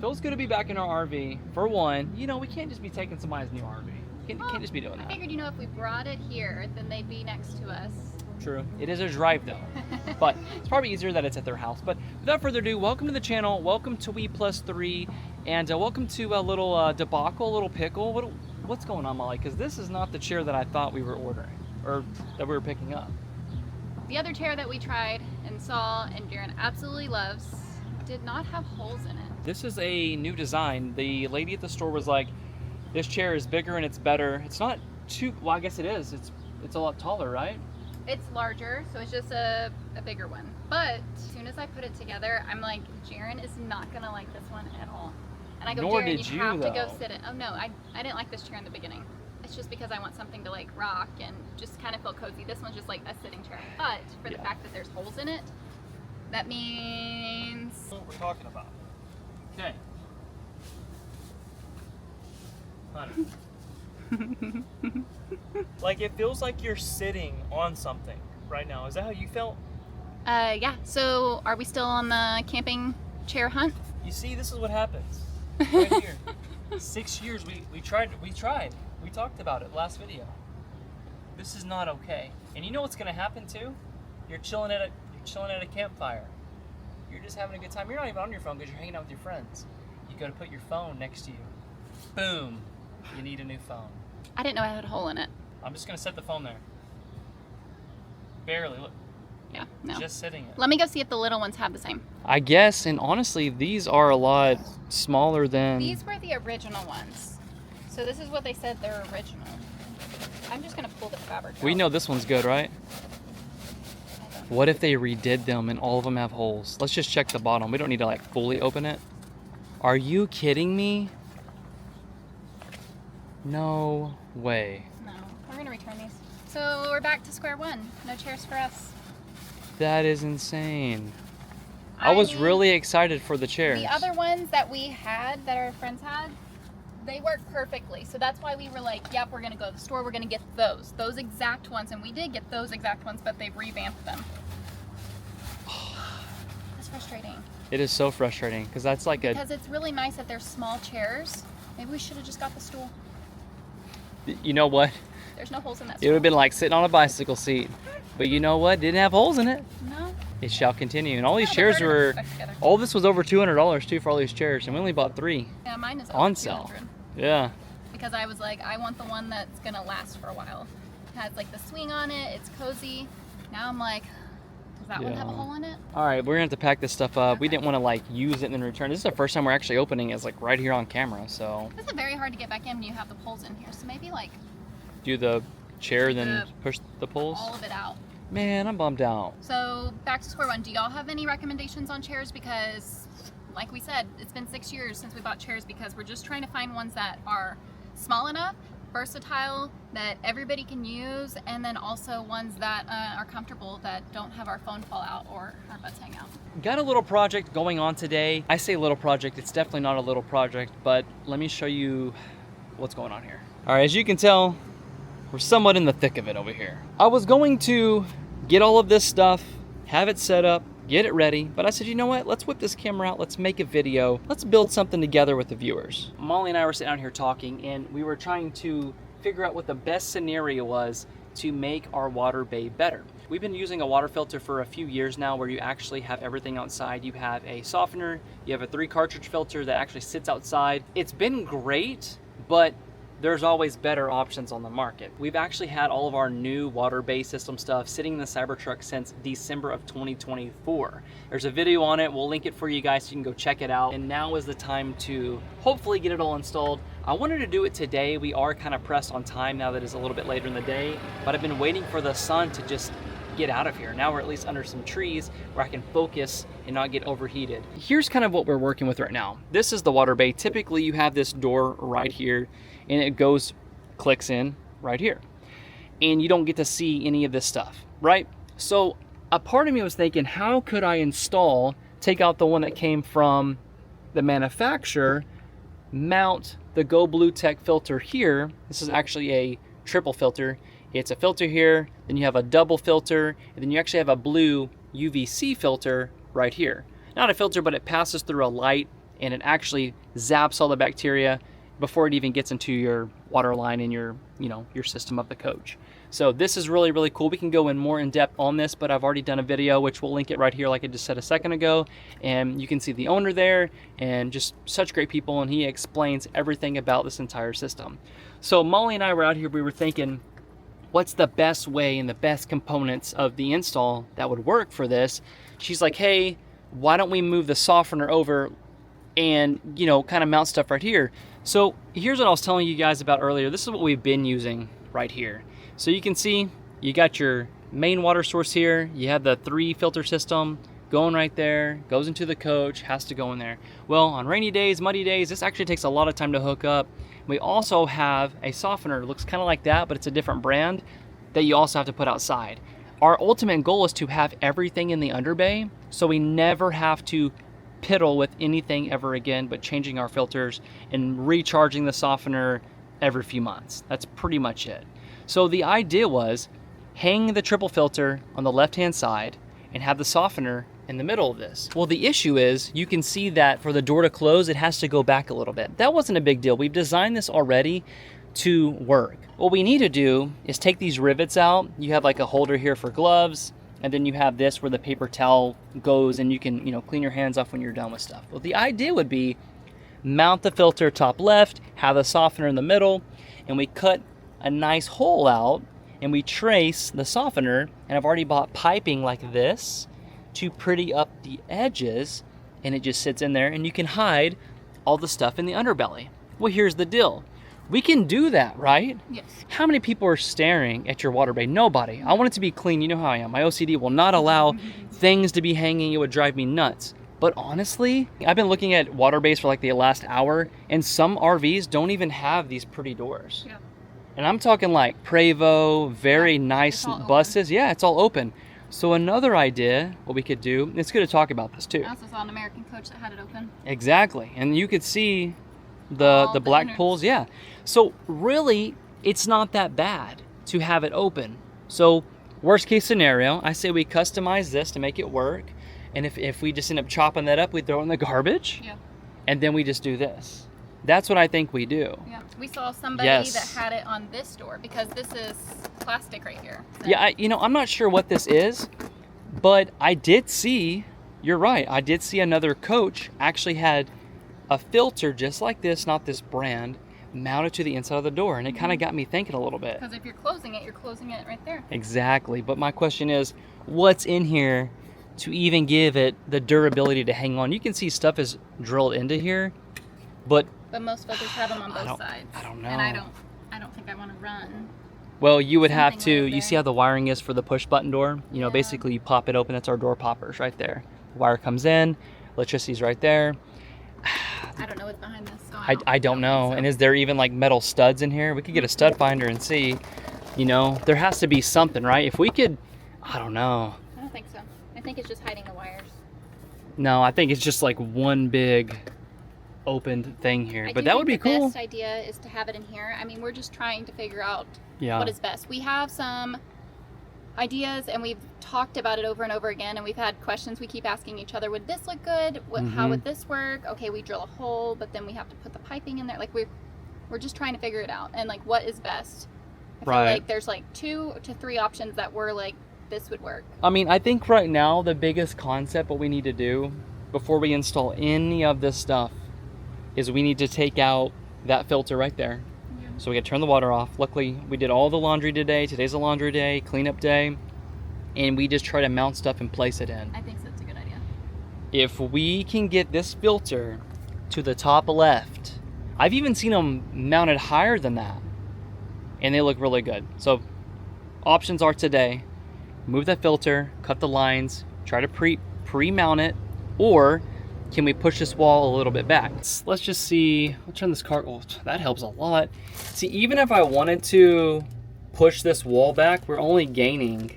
feels good to be back in our RV. For one, you know, we can't just be taking somebody's new RV. Can't just be doing that. I figured, you know, if we brought it here, then they'd be next to us. True. It is a drive though, but it's probably easier that it's at their house. But without further ado, welcome to the channel. Welcome to We+3, and welcome to a little debacle, a little pickle. What's going on, Molly? Because this is not the chair that I thought we were ordering or that we were picking up. The other chair that we tried and saw and Darren absolutely loves did not have holes in it. This is a new design. The lady at the store was like, this chair is bigger and it's better. It's not too, well, I guess it is. It's a lot taller, right? It's larger, so it's just a bigger one. But as soon as I put it together, I'm like, Jaren is not gonna like this one at all. And I go, Nor Jaren, did you have though. to go sit it. Oh no, I didn't like this chair in the beginning. It's just because I want something to like rock and just kind of feel cozy. This one's just like a sitting chair. But for the fact that there's holes in it, that means... That's what we're talking about. Okay. Honey. Like, it feels like you're sitting on something right now. Is that how you felt? Yeah, so are we still on the camping chair hunt? You see, this is what happens right here. 6 years, we tried. We talked about it last video. This is not okay. And you know what's gonna happen too? You're chilling at a campfire. You're just having a good time. You're not even on your phone because you're hanging out with your friends. You go to put your phone next to you. Boom. You need a new phone. I didn't know I had a hole in it. I'm just gonna set the phone there. Barely, look. Yeah, no. Just sitting it. Let me go see if the little ones have the same. I guess, and honestly, these are a lot smaller than... These were the original ones. So this is what they said they're original. I'm just gonna pull the fabric out. We know this one's good, right? What if they redid them and all of them have holes? Let's just check the bottom. We don't need to like fully open it. Are you kidding me? No way. No, we're gonna return these. So we're back to square one. No chairs for us. That is insane. I was mean, really excited for the chairs. The other ones that we had, that our friends had, they work perfectly. So that's why we were like, yep, we're gonna go to the store, we're gonna get those exact ones. And we did get those exact ones, but they've revamped them. It's frustrating. It is so frustrating because that's like Because it's really nice that they're small chairs. Maybe we should have just got the stool. You know what? There's no holes in that It stool. would have been like sitting on a bicycle seat. But you know what? Didn't have holes in it. No. It shall continue. And all these the chairs bird were, stuck together. all this was over $200 too for all these chairs. And we only bought 3 Yeah, mine is on over sale. 200. Yeah. Because I was like, I want the one that's gonna last for a while. It has like the swing on it, it's cozy. Now I'm like, does that one have a hole in it? All right, we're gonna have to pack this stuff up. We Okay. didn't want to like use it and then return. This is the first time we're actually opening it. It's like right here on camera. So This is very hard to get back in when you have the poles in here. So maybe like do the chair, then The- push the pulls. all of it out. Man, I'm bummed out. So back to square one. Do y'all have any recommendations on chairs? Because like we said, it's been 6 years since we bought chairs because we're just trying to find ones that are small enough, versatile, that everybody can use, and then also ones that are comfortable, that don't have our phone fall out or our butts hang out. Got a little project going on today. I say little project, it's definitely not a little project, but let me show you what's going on here. All right, as you can tell, we're somewhat in the thick of it over here. I was going to get all of this stuff, have it set up, get it ready, but I said, you know what? Let's whip this camera out, let's make a video, let's build something together with the viewers. Molly and I were sitting out here talking, and we were trying to figure out what the best scenario was to make our water bay better. We've been using a water filter for a few years now where you actually have everything outside. You have a softener, you have a 3 cartridge filter that actually sits outside. It's been great, but there's always better options on the market. We've actually had all of our new water bay system stuff sitting in the Cybertruck since December of 2024. There's a video on it, we'll link it for you guys so you can go check it out. And now is the time to hopefully get it all installed. I wanted to do it today. We are kind of pressed on time now that it's a little bit later in the day, but I've been waiting for the sun to just get out of here. Now we're at least under some trees where I can focus and not get overheated. Here's kind of what we're working with right now. This is the water bay. Typically you have this door right here and it clicks in right here. And you don't get to see any of this stuff, right? So a part of me was thinking, how could I take out the one that came from the manufacturer, mount the GoBlu Tech filter here. This is actually a triple filter. It's a filter here, then you have a double filter, and then you actually have a blue UVC filter right here. Not a filter, but it passes through a light and it actually zaps all the bacteria before it even gets into your water line and your, you know, your system of the coach. So this is really, really cool. We can go in more in depth on this, but I've already done a video, which we'll link it right here, like I just said a second ago. And you can see the owner there, and just such great people. And he explains everything about this entire system. So Molly and I were out here, we were thinking, what's the best way and the best components of the install that would work for this? She's like, hey, why don't we move the softener over and, you know, kind of mount stuff right here. So here's what I was telling you guys about earlier. This is what we've been using right here. So you can see you got your main water source here. You have the 3 filter system going right there, goes into the coach, has to go in there. Well, on rainy days, muddy days, this actually takes a lot of time to hook up. We also have a softener. It looks kind of like that, but it's a different brand that you also have to put outside. Our ultimate goal is to have everything in the underbay, so we never have to piddle with anything ever again but changing our filters and recharging the softener every few months. That's pretty much it. So the idea was hang the triple filter on the left-hand side and have the softener in the middle of this. Well, the issue is you can see that for the door to close, it has to go back a little bit. That wasn't a big deal. We've designed this already to work. What we need to do is take these rivets out. You have like a holder here for gloves, and then you have this where the paper towel goes and you can, you know, clean your hands off when you're done with stuff. Well, the idea would be mount the filter top left, have the softener in the middle, and we cut a nice hole out and we trace the softener, and I've already bought piping like this to pretty up the edges, and it just sits in there and you can hide all the stuff in the underbelly. Well, here's the deal. We can do that, right? Yes. How many people are staring at your water bay? Nobody. I want it to be clean. You know how I am. My OCD will not allow things to be hanging. It would drive me nuts. But honestly, I've been looking at water bays for like the last hour, and some RVs don't even have these pretty doors. Yeah. And I'm talking like Prevo, very nice buses. Yeah, it's all open. So another idea, what we could do, it's good to talk about this too. I also saw an American coach that had it open. Exactly. And you could see the black pulls. Yeah. So really, it's not that bad to have it open. So worst case scenario, I say we customize this to make it work. And if we just end up chopping that up, we throw it in the garbage. Yeah. And then we just do this. That's what I think we do. Yeah, we saw somebody that had it on this door because this is plastic right here. So. Yeah, I'm not sure what this is, but I did see, you're right, I did see another coach actually had a filter just like this, not this brand, mounted to the inside of the door, and it kind of got me thinking a little bit. Because if you're closing it right there. Exactly, but my question is, what's in here to even give it the durability to hang on? You can see stuff is drilled into here, but most filters have them on both sides. I don't know. And I don't think I want to run. Well, you would have to, you see how the wiring is for the push button door? You know, basically you pop it open, that's our door poppers right there. The wire comes in, electricity's right there. I don't know what's behind this. So I don't know. And is there even like metal studs in here? We could get a stud finder and see, there has to be something, right? If we could, I don't know. I don't think so. I think it's just hiding the wires. No, I think it's just like one big opened thing here, but that would be cool. The best idea is to have it in here. I mean, we're just trying to figure out what is best. We have some ideas and we've talked about it over and over again, and we've had questions we keep asking each other. Would this look good? How would this work? Okay, we drill a hole, but then we have to put the piping in there. Like we're just trying to figure it out, and like what is best. I feel like there's like 2 to 3 options that we're like, this would work. I mean, I think right now the biggest concept, what we need to do before we install any of this stuff, is we need to take out that filter right there. Yeah. So we gotta turn the water off. Luckily, we did all the laundry today. Today's a laundry day, cleanup day, and we just try to mount stuff and place it in. I think that's a good idea. If we can get this filter to the top left, I've even seen them mounted higher than that, and they look really good. So options are today, move that filter, cut the lines, try to pre-mount it, or can we push this wall a little bit back? Let's just see. I'll turn this car. Oh, that helps a lot. See, even if I wanted to push this wall back, we're only gaining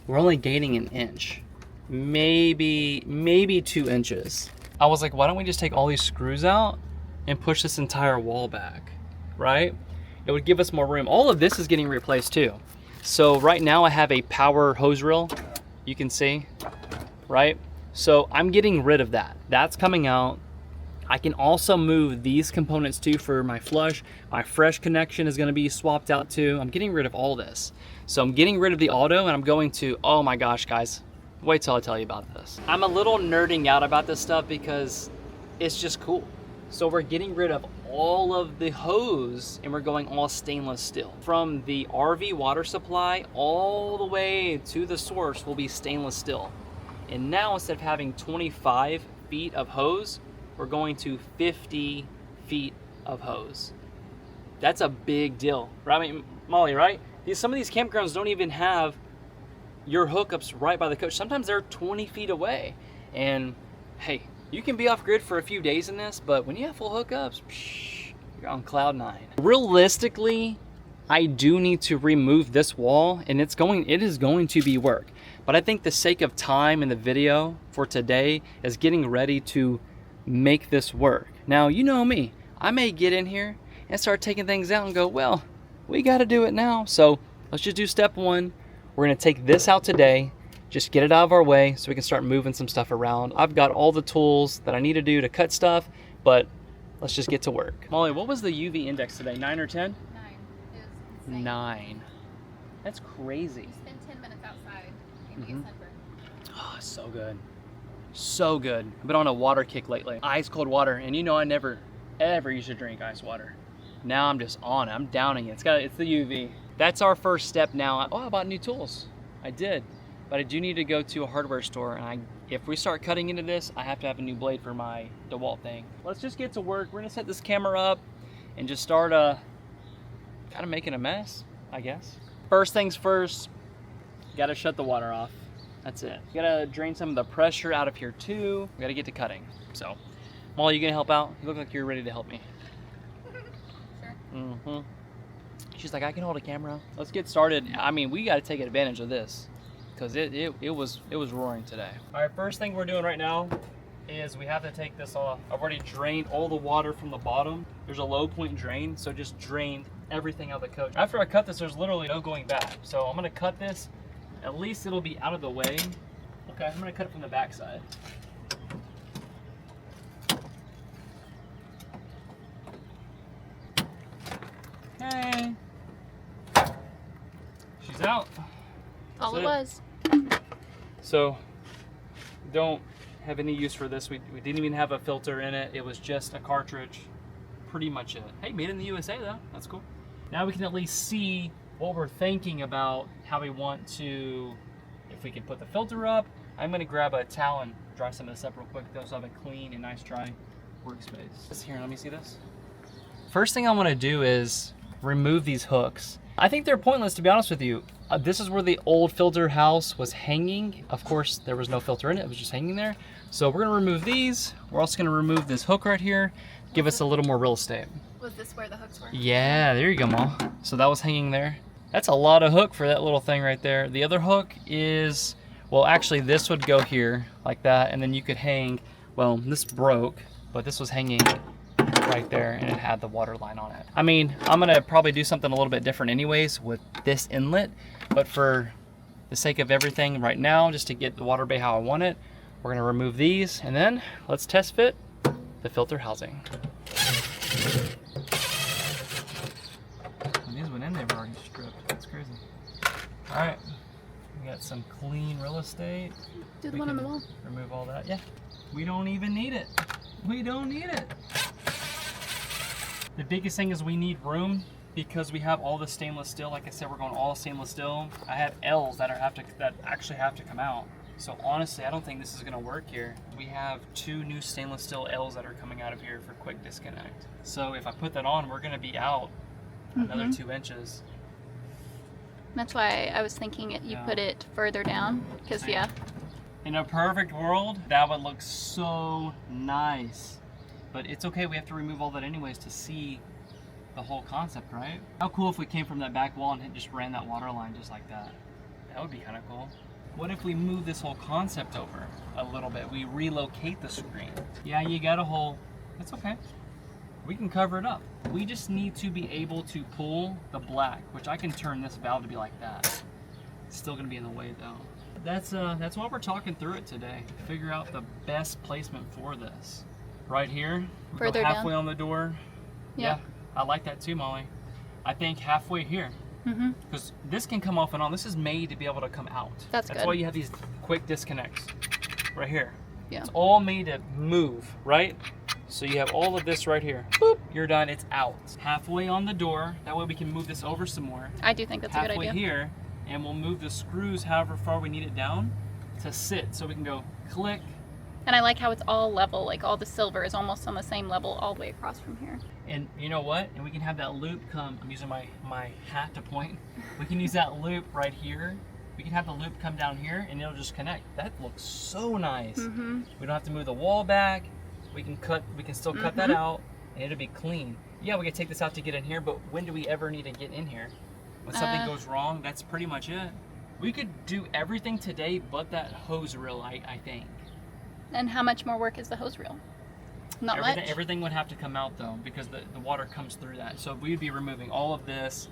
an inch, maybe 2 inches. I was like, why don't we just take all these screws out and push this entire wall back, right? It would give us more room. All of this is getting replaced too. So right now I have a power hose reel, you can see, right? So I'm getting rid of that. That's coming out. I can also move these components too for my flush. My fresh connection is gonna be swapped out too. I'm getting rid of all this. So I'm getting rid of the auto and I'm going to, oh my gosh, guys, wait till I tell you about this. I'm a little nerding out about this stuff because it's just cool. So we're getting rid of all of the hose and we're going all stainless steel. From the RV water supply all the way to the source will be stainless steel. And now instead of having 25 feet of hose, we're going to 50 feet of hose. That's a big deal, right? I mean, Molly, right? Some of these campgrounds don't even have your hookups right by the coach. Sometimes they're 20 feet away. And hey, you can be off grid for a few days in this, but when you have full hookups, you're on cloud 9. Realistically, I do need to remove this wall and it is going to be work. But I think the sake of time in the video for today is getting ready to make this work. Now, you know me, I may get in here and start taking things out and go, well, we got to do it now. So let's just do step 1. We're going to take this out today, just get it out of our way so we can start moving some stuff around. I've got all the tools that I need to do to cut stuff, but let's just get to work. Molly, what was the UV index today? 9 or 10? 9. It was insane. 9. That's crazy. You spend 10 minutes outside and get sunburned. Oh, it's so good. So good. I've been on a water kick lately. Ice cold water, and you know I never ever used to drink ice water. Now I'm just on it. I'm downing it. It's the UV. That's our first step now. Oh, I bought new tools. I did. But I do need to go to a hardware store, and if we start cutting into this, I have to have a new blade for my DeWalt thing. Let's just get to work. We're gonna set this camera up and just start kind of making a mess, I guess. First things first, gotta shut the water off. That's it. Gotta drain some of the pressure out of here too. We gotta get to cutting. So, Molly, you gonna help out? You look like you're ready to help me. Sure. She's like, I can hold a camera. Let's get started. I mean, we gotta take advantage of this because it was roaring today. All right, first thing we're doing right now is we have to take this off. I've already drained all the water from the bottom. There's a low point drain, so just drained everything out of the coach. After I cut this, there's literally no going back. So I'm gonna cut this. At least it'll be out of the way. Okay, I'm gonna cut it from the back side. Okay. She's out. All it was. So, don't have any use for this. We didn't even have a filter in it. It was just a cartridge. Pretty much it. Hey, made in the USA though. That's cool. Now we can at least see what we're thinking about how we want to, if we can put the filter up. I'm gonna grab a towel and dry some of this up real quick though, so I have a clean and nice dry workspace. Here, let me see this. First thing I wanna do is remove these hooks. I think they're pointless, to be honest with you. This is where the old filter house was hanging. Of course, there was no filter in it, it was just hanging there. So we're gonna remove these. We're also gonna remove this hook right here, give us a little more real estate. Was this where the hooks were? Yeah, there you go, Ma. So that was hanging there. That's a lot of hook for that little thing right there. The other hook is, well, actually this would go here like that, and then you could hang, well, this broke, but this was hanging right there and it had the water line on it. I mean, I'm gonna probably do something a little bit different anyways with this inlet, but for the sake of everything right now, just to get the water bay how I want it, we're gonna remove these and then let's test fit the filter housing. When these went in, they were already stripped. That's crazy. All right, we got some clean real estate. Do the one on the wall. Remove all that. Yeah, we don't even need it. We don't need it. The biggest thing is we need room because we have all the stainless steel. Like I said, we're going all stainless steel. I have L's that actually have to come out. So honestly, I don't think this is gonna work here. We have 2 new stainless steel L's that are coming out of here for quick disconnect. So if I put that on, we're gonna be out another 2 inches. That's why I was thinking you put it further down, because in a perfect world, that would look so nice. But it's okay, we have to remove all that anyways to see the whole concept, right? How cool if we came from that back wall and just ran that water line just like that. That would be kind of cool. What if we move this whole concept over a little bit? We relocate the screen. Yeah, you got a hole. That's okay. We can cover it up. We just need to be able to pull the black, which I can turn this valve to be like that. It's still gonna be in the way though. That's why we're talking through it today. Figure out the best placement for this. right here. We Further go halfway down. on the door. Yeah. I like that too, Molly. I think halfway here. Because this can come off and on. This is made to be able to come out. That's good. why you have these quick disconnects right here. Yeah. It's all made to move, right? So you have all of this right here. Boop, you're done, it's out. Halfway on the door, that way we can move this over some more. I do think that's a good Halfway idea. here, and we'll move the screws however far we need it down to sit. So we can go click. And I like how it's all level, like all the silver is almost on the same level all the way across from here. And you know what? And we can have that loop come, I'm using my hat to point. We can use that loop right here. We can have the loop come down here and it'll just connect. That looks so nice. We don't have to move the wall back. We can still cut that out and it'll be clean. Yeah, we can take this out to get in here, but when do we ever need to get in here? When something goes wrong, that's pretty much it. We could do everything today but that hose reel, I think. And how much more work is the hose reel? Not much. Everything would have to come out though, because the water comes through that. So we'd be removing all of this.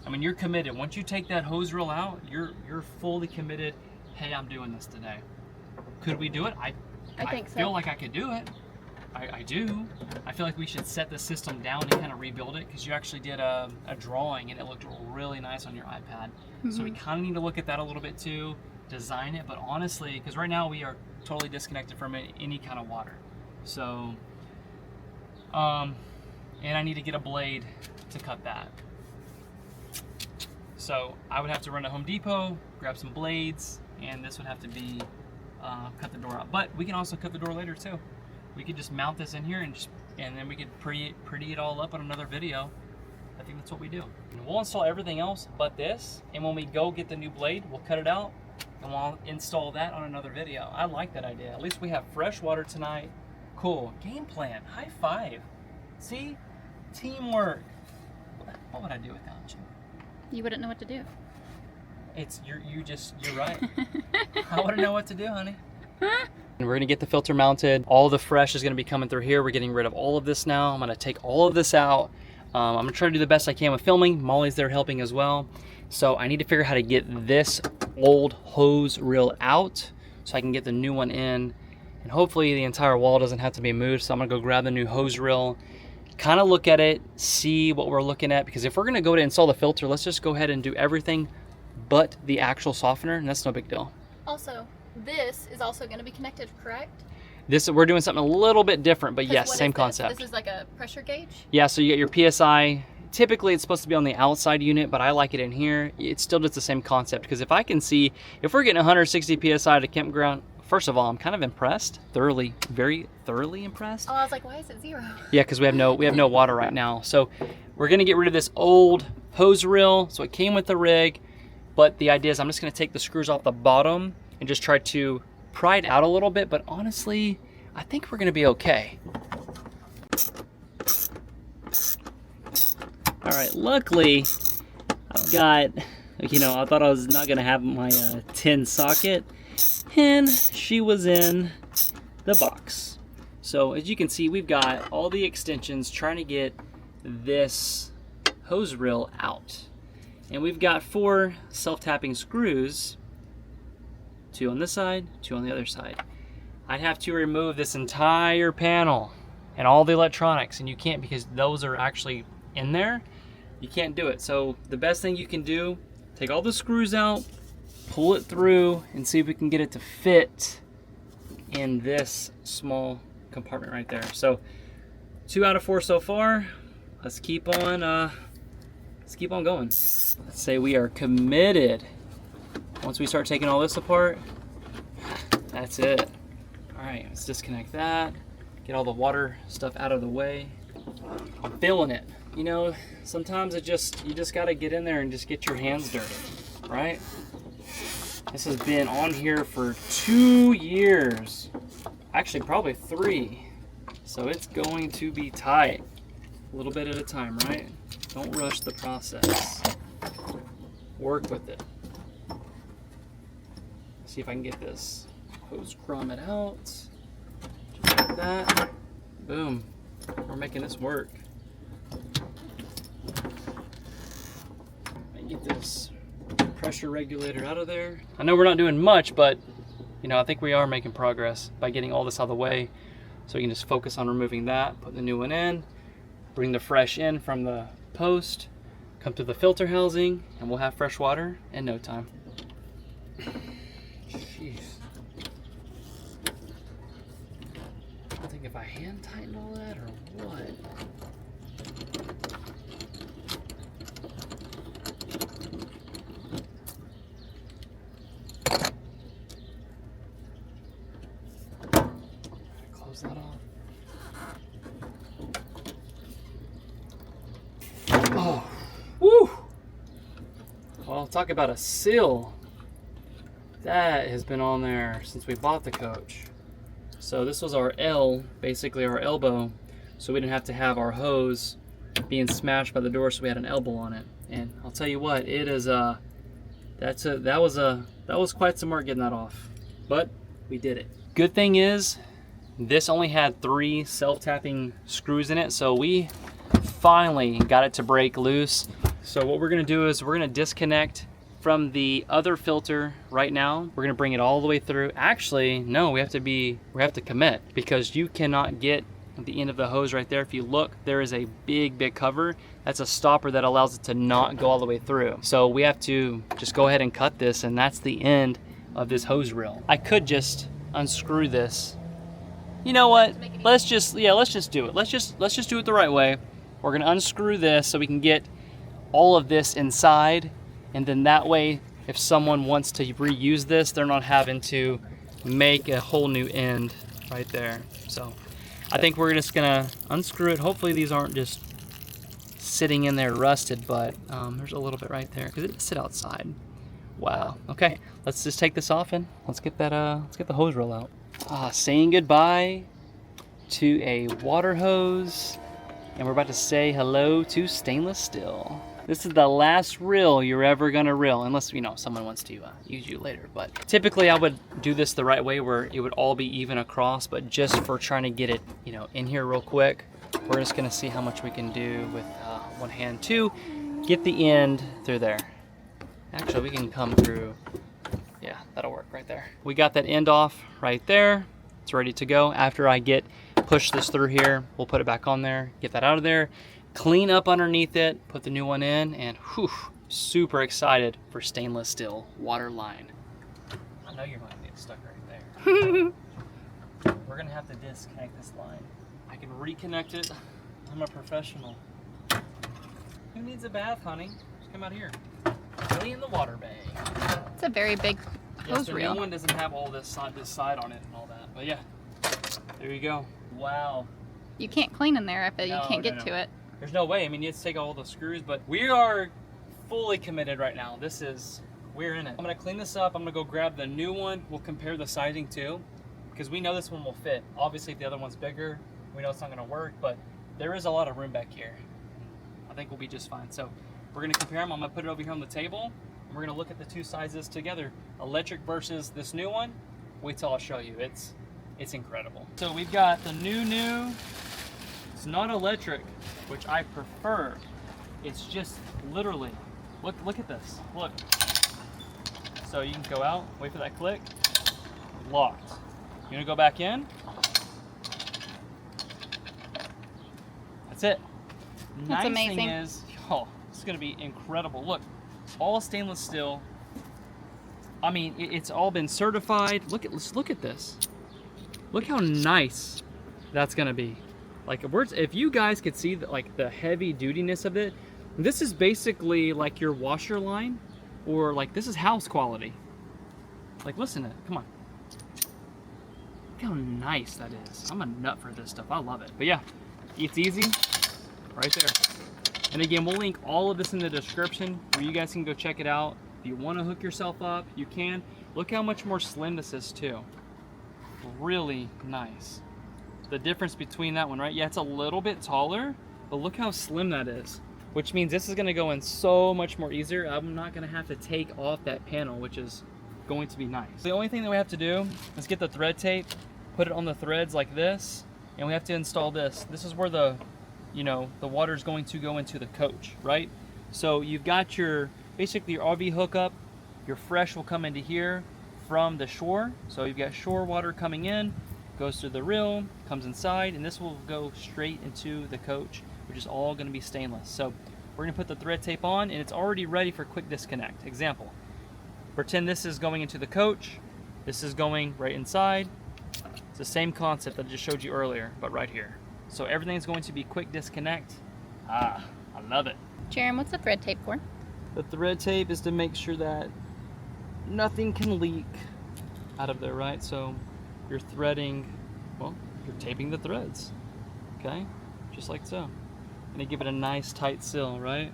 I mean, you're committed. Once you take that hose reel out, you're fully committed. Hey, I'm doing this today. Could we do it? I think so. feel like I could do it. I do. I feel like we should set the system down and kind of rebuild it, because you actually did a drawing and it looked really nice on your iPad. So we kind of need to look at that a little bit too, design it. But honestly, because right now we are totally disconnected from any kind of water. So, and I need to get a blade to cut that. So I would have to run to Home Depot, grab some blades, and this would have to be cut the door out. But we can also cut the door later too. We could just mount this in here and then we could pretty it all up on another video. I think that's what we do. And we'll install everything else but this, and when we go get the new blade, we'll cut it out and we'll install that on another video. I like that idea. At least we have fresh water tonight. Cool. Game plan. High five. See? Teamwork. What would I do without you? You wouldn't know what to do. You're right. I wouldn't know what to do, honey. And we're gonna get the filter mounted. All the fresh is gonna be coming through here. We're getting rid of all of this now. I'm gonna take all of this out. I'm gonna try to do the best I can with filming. Molly's there helping as well. So I need to figure out how to get this old hose reel out so I can get the new one in. And hopefully the entire wall doesn't have to be moved. So I'm gonna go grab the new hose reel, kind of look at it, see what we're looking at. Because if we're gonna go to install the filter, let's just go ahead and do everything but the actual softener, and that's no big deal. Also, this is also going to be connected, correct? We're doing something a little bit different, but yes, same concept. This is like a pressure gauge? Yeah, so you get your PSI. Typically it's supposed to be on the outside unit, but I like it in here. It still does the same concept, because if I can see, if we're getting 160 PSI to campground, first of all, I'm kind of impressed, very thoroughly impressed. Oh, I was like, why is it 0? Yeah, because we have no water right now. So we're gonna get rid of this old hose reel. So it came with the rig, but the idea is I'm just gonna take the screws off the bottom and just try to pry it out a little bit, but honestly, I think we're gonna be okay. All right, luckily, I've got, I thought I was not gonna have my tin socket, and she was in the box. So as you can see, we've got all the extensions trying to get this hose reel out. And we've got 4 self-tapping screws, 2 on this side, 2 on the other side. I'd have to remove this entire panel and all the electronics, and you can't, because those are actually in there. You can't do it. So the best thing you can do, take all the screws out, pull it through, and see if we can get it to fit in this small compartment right there. So 2 out of 4 so far. Let's keep on going. Let's say we are committed. Once we start taking all this apart, that's it. All right, let's disconnect that, get all the water stuff out of the way. I'm feeling it. Sometimes you just gotta get in there and just get your hands dirty, right? This has been on here for 2 years, actually probably 3. So it's going to be tight, a little bit at a time, right? Don't rush the process. Work with it. See if I can get this hose grommet out. Just like that. Boom. We're making this work. And get this pressure regulator out of there. I know we're not doing much, but I think we are making progress by getting all this out of the way. So we can just focus on removing that, put the new one in, bring the fresh in from the post, come to the filter housing, and we'll have fresh water in no time. Jeez. I think if I hand tighten all that or what? Close that off. Oh, woo! Well, talk about a seal. That has been on there since we bought the coach. So this was our L, basically our elbow, so we didn't have to have our hose being smashed by the door, so we had an elbow on it. And I'll tell you what, it is that was quite some work getting that off, but we did it. Good thing is, this only had 3 self-tapping screws in it, so we finally got it to break loose. So what we're gonna do is we're gonna disconnect from the other filter right now. We're gonna bring it all the way through. Actually, no, we have to commit, because you cannot get the end of the hose right there. If you look, there is a big cover. That's a stopper that allows it to not go all the way through. So we have to just go ahead and cut this, and that's the end of this hose reel. I could just unscrew this. You know what? Let's just do it. Let's just do it the right way. We're gonna unscrew this so we can get all of this inside, and then that way, if someone wants to reuse this, they're not having to make a whole new end right there. So I think we're just gonna unscrew it. Hopefully these aren't just sitting in there rusted, but there's a little bit right there because it did sit outside. Wow. Okay, let's just take this off and let's get the hose reel out. Saying goodbye to a water hose, and we're about to say hello to stainless steel. This is the last reel you're ever gonna reel, unless, you know, someone wants to use you later. But typically I would do this the right way, where it would all be even across, but just for trying to get it, you know, in here real quick, we're just gonna see how much we can do with one hand to get the end through there. Actually, we can come through, yeah, that'll work right there. We got that end off right there. It's ready to go. After I push this through here, we'll put it back on there, get that out of there, clean up underneath it, put the new one in, and whew, super excited for stainless steel water line. I know you're going to get stuck right there. We're gonna have to disconnect this line. I can reconnect it. I'm a professional. Who needs a bath, honey? Just come out here. Clean the water bay. It's a very big hose reel. The new one doesn't have all this side on it and all that, but yeah, there you go. Wow. You can't clean in there if you can't get to it. There's no way. I mean, you have to take all the screws, but we are fully committed right now. We're in it. I'm gonna clean this up. I'm gonna go grab the new one. We'll compare the sizing too, because we know this one will fit. Obviously, if the other one's bigger, we know it's not gonna work, but there is a lot of room back here. I think we'll be just fine. So we're gonna compare them. I'm gonna put it over here on the table, and we're gonna look at the 2 sizes together. Electric versus this new one. Wait till I show you. It's incredible. So we've got the new. It's not electric, which I prefer. It's just literally, look at this, look. So you can go out, wait for that click, locked. You're gonna go back in. That's it. That's amazing. Thing is, it's gonna be incredible. Look, all stainless steel. I mean, it's all been certified. Let's look at this. Look how nice that's gonna be. Like, if you guys could see the heavy dutiness of it, this is basically like your washer line, or like this is house quality. Like, listen to it, come on. Look how nice that is. I'm a nut for this stuff, I love it. But yeah, it's easy, right there. And again, we'll link all of this in the description where you guys can go check it out. If you wanna hook yourself up, you can. Look how much more slim this is too. Really nice. The difference between that one, right? Yeah, it's a little bit taller, but look how slim that is, which means this is gonna go in so much more easier. I'm not gonna have to take off that panel, which is going to be nice. The only thing that we have to do is get the thread tape, put it on the threads like this, and we have to install this. This is where the water is going to go into the coach, right? So you've got basically your RV hookup, your fresh will come into here from the shore. So you've got shore water coming in, goes through the reel, comes inside, and this will go straight into the coach, which is all going to be stainless. So we're going to put the thread tape on, and it's already ready for quick disconnect. Example, pretend this is going into the coach, this is going right inside. It's the same concept that I just showed you earlier, but right here. So everything's going to be quick disconnect. I love it. Jaron, what's the thread tape for? The thread tape is to make sure that nothing can leak out of there, right? So you're threading, well, you're taping the threads, okay? Just like so. And you give it a nice tight seal, right?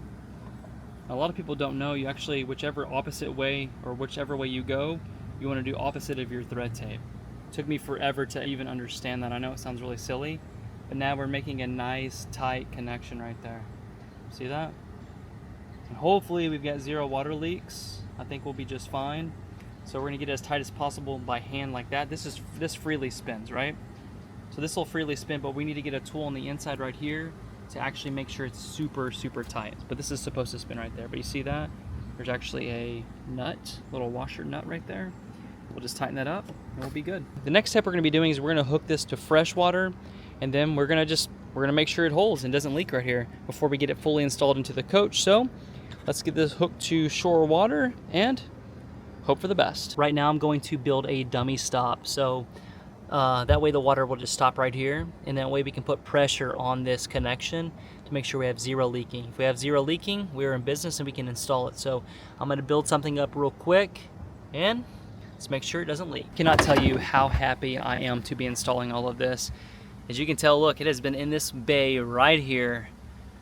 A lot of people don't know, you actually, whichever opposite way or whichever way you go, you want to do opposite of your thread tape. It took me forever to even understand that. I know it sounds really silly, but now we're making a nice tight connection right there. See that? And hopefully we've got 0 water leaks. I think we'll be just fine. So we're gonna get it as tight as possible by hand like that. This freely spins, right? So this will freely spin, but we need to get a tool on the inside right here to actually make sure it's super, super tight. But this is supposed to spin right there. But you see that? There's actually a nut, little washer nut right there. We'll just tighten that up and we'll be good. The next step we're gonna be doing is we're gonna hook this to fresh water, and then we're gonna make sure it holds and doesn't leak right here before we get it fully installed into the coach. So let's get this hooked to shore water and hope for the best. Right now I'm going to build a dummy stop. So that way the water will just stop right here, and that way we can put pressure on this connection to make sure we have 0 leaking. If we have 0 leaking, we're in business and we can install it. So I'm gonna build something up real quick and let's make sure it doesn't leak. Cannot tell you how happy I am to be installing all of this. As you can tell, look, it has been in this bay right here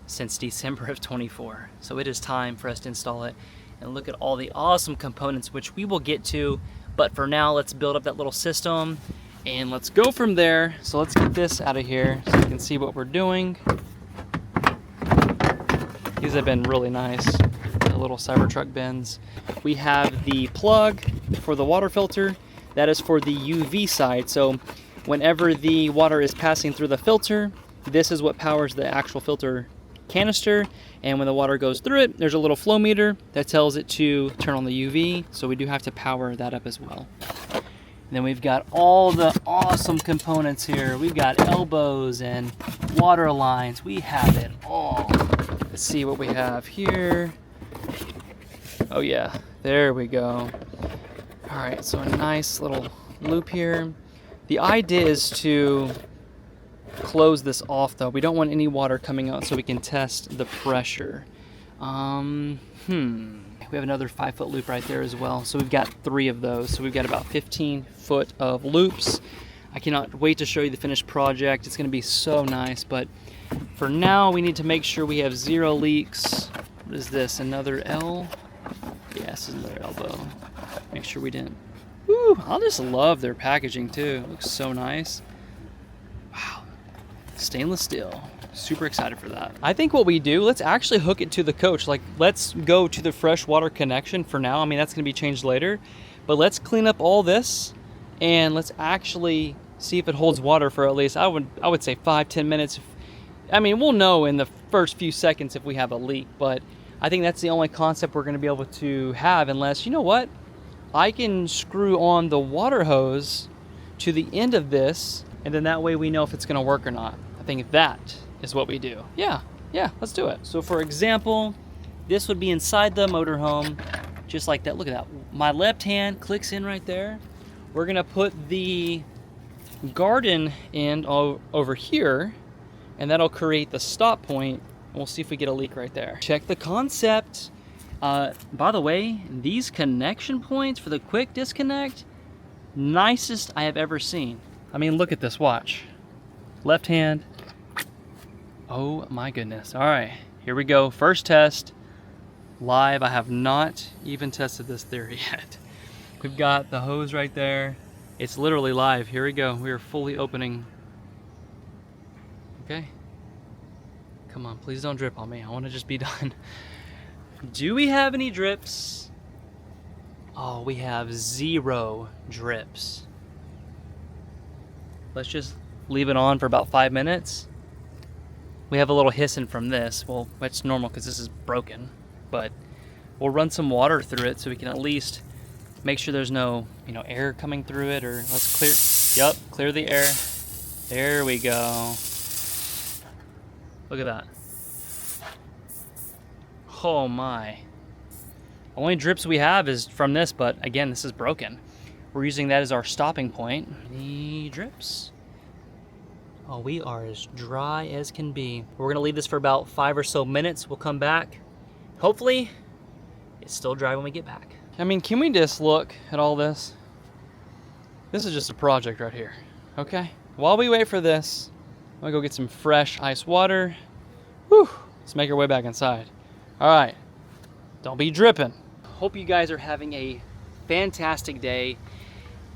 since December of 24. So it is time for us to install it. And look at all the awesome components, which we will get to. But for now, let's build up that little system and let's go from there. So let's get this out of here so you can see what we're doing. These have been really nice, the little Cybertruck bins. We have the plug for the water filter. That is for the UV side. So whenever the water is passing through the filter, this is what powers the actual filter canister, and when the water goes through it, there's a little flow meter that tells it to turn on the UV, so we do have to power that up as well. And then we've got all the awesome components here. We've got elbows and water lines. We have it all. Let's see what we have here. Oh yeah, there we go. All right, so a nice little loop here. The idea is to close this off though. We don't want any water coming out, so we can test the pressure. We have another 5-foot loop right there as well. So we've got 3 of those. So we've got about 15 foot of loops. I cannot wait to show you the finished project. It's gonna be so nice, but for now we need to make sure we have 0 leaks. What is this, another L? Yes, another elbow. Make sure we didn't. Woo, I just love their packaging too. It looks so nice. Wow. Stainless steel. Super excited for that. I think what we do, let's actually hook it to the coach. Like, let's go to the fresh water connection for now. I mean, that's gonna be changed later, but let's clean up all this and let's actually see if it holds water for at least, I would say 5-10 minutes. I mean, we'll know in the first few seconds if we have a leak, but I think that's the only concept we're gonna be able to have, unless, you know what? I can screw on the water hose to the end of this, and then that way we know if it's gonna work or not. I think that is what we do. Yeah, let's do it. So for example, this would be inside the motorhome, just like that. Look at that. My left hand clicks in right there. We're gonna put the garden end over here, and that'll create the stop point, and we'll see if we get a leak right there. Check the concept. By the way, these connection points for the quick disconnect, nicest I have ever seen. I mean, look at this, watch. Left hand. Oh my goodness. All right, here we go. First test, live. I have not even tested this theory yet. We've got the hose right there. It's literally live. Here we go. We are fully opening. Okay. Come on, please don't drip on me. I want to just be done. Do we have any drips? Oh, we have 0 drips. Let's just leave it on for about 5 minutes. We have a little hissing from this. Well, that's normal because this is broken, but we'll run some water through it so we can at least make sure there's no, air coming through it, or let's clear. Yep, clear the air. There we go. Look at that. Oh my. Only drips we have is from this, but again, this is broken. We're using that as our stopping point. Any drips? Oh, we are as dry as can be. We're gonna leave this for about 5 or so minutes. We'll come back. Hopefully, it's still dry when we get back. I mean, can we just look at all this? This is just a project right here, okay? While we wait for this, I'm gonna go get some fresh ice water. Whew, let's make our way back inside. All right, don't be dripping. Hope you guys are having a fantastic day.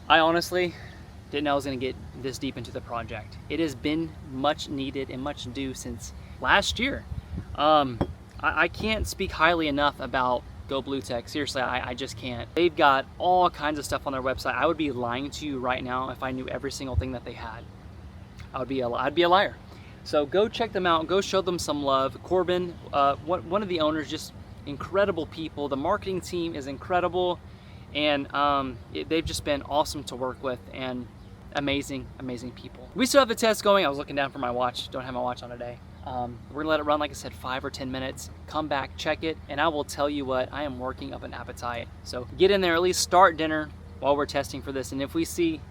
I honestly didn't know I was gonna get this deep into the project. It has been much needed and much due since last year. I can't speak highly enough about GoBlu Tech. Seriously, I just can't. They've got all kinds of stuff on their website. I would be lying to you right now if I knew every single thing that they had. I'd be a liar. So go check them out. Go show them some love. Corbin, one of the owners, just incredible people. The marketing team is incredible, and they've just been awesome to work with and amazing, amazing people. We still have the test going. I was looking down for my watch. Don't have my watch on today. We're gonna let it run, like I said, 5 or 10 minutes. Come back, check it, and I will tell you what, I am working up an appetite. So get in there, at least start dinner while we're testing for this. And if we see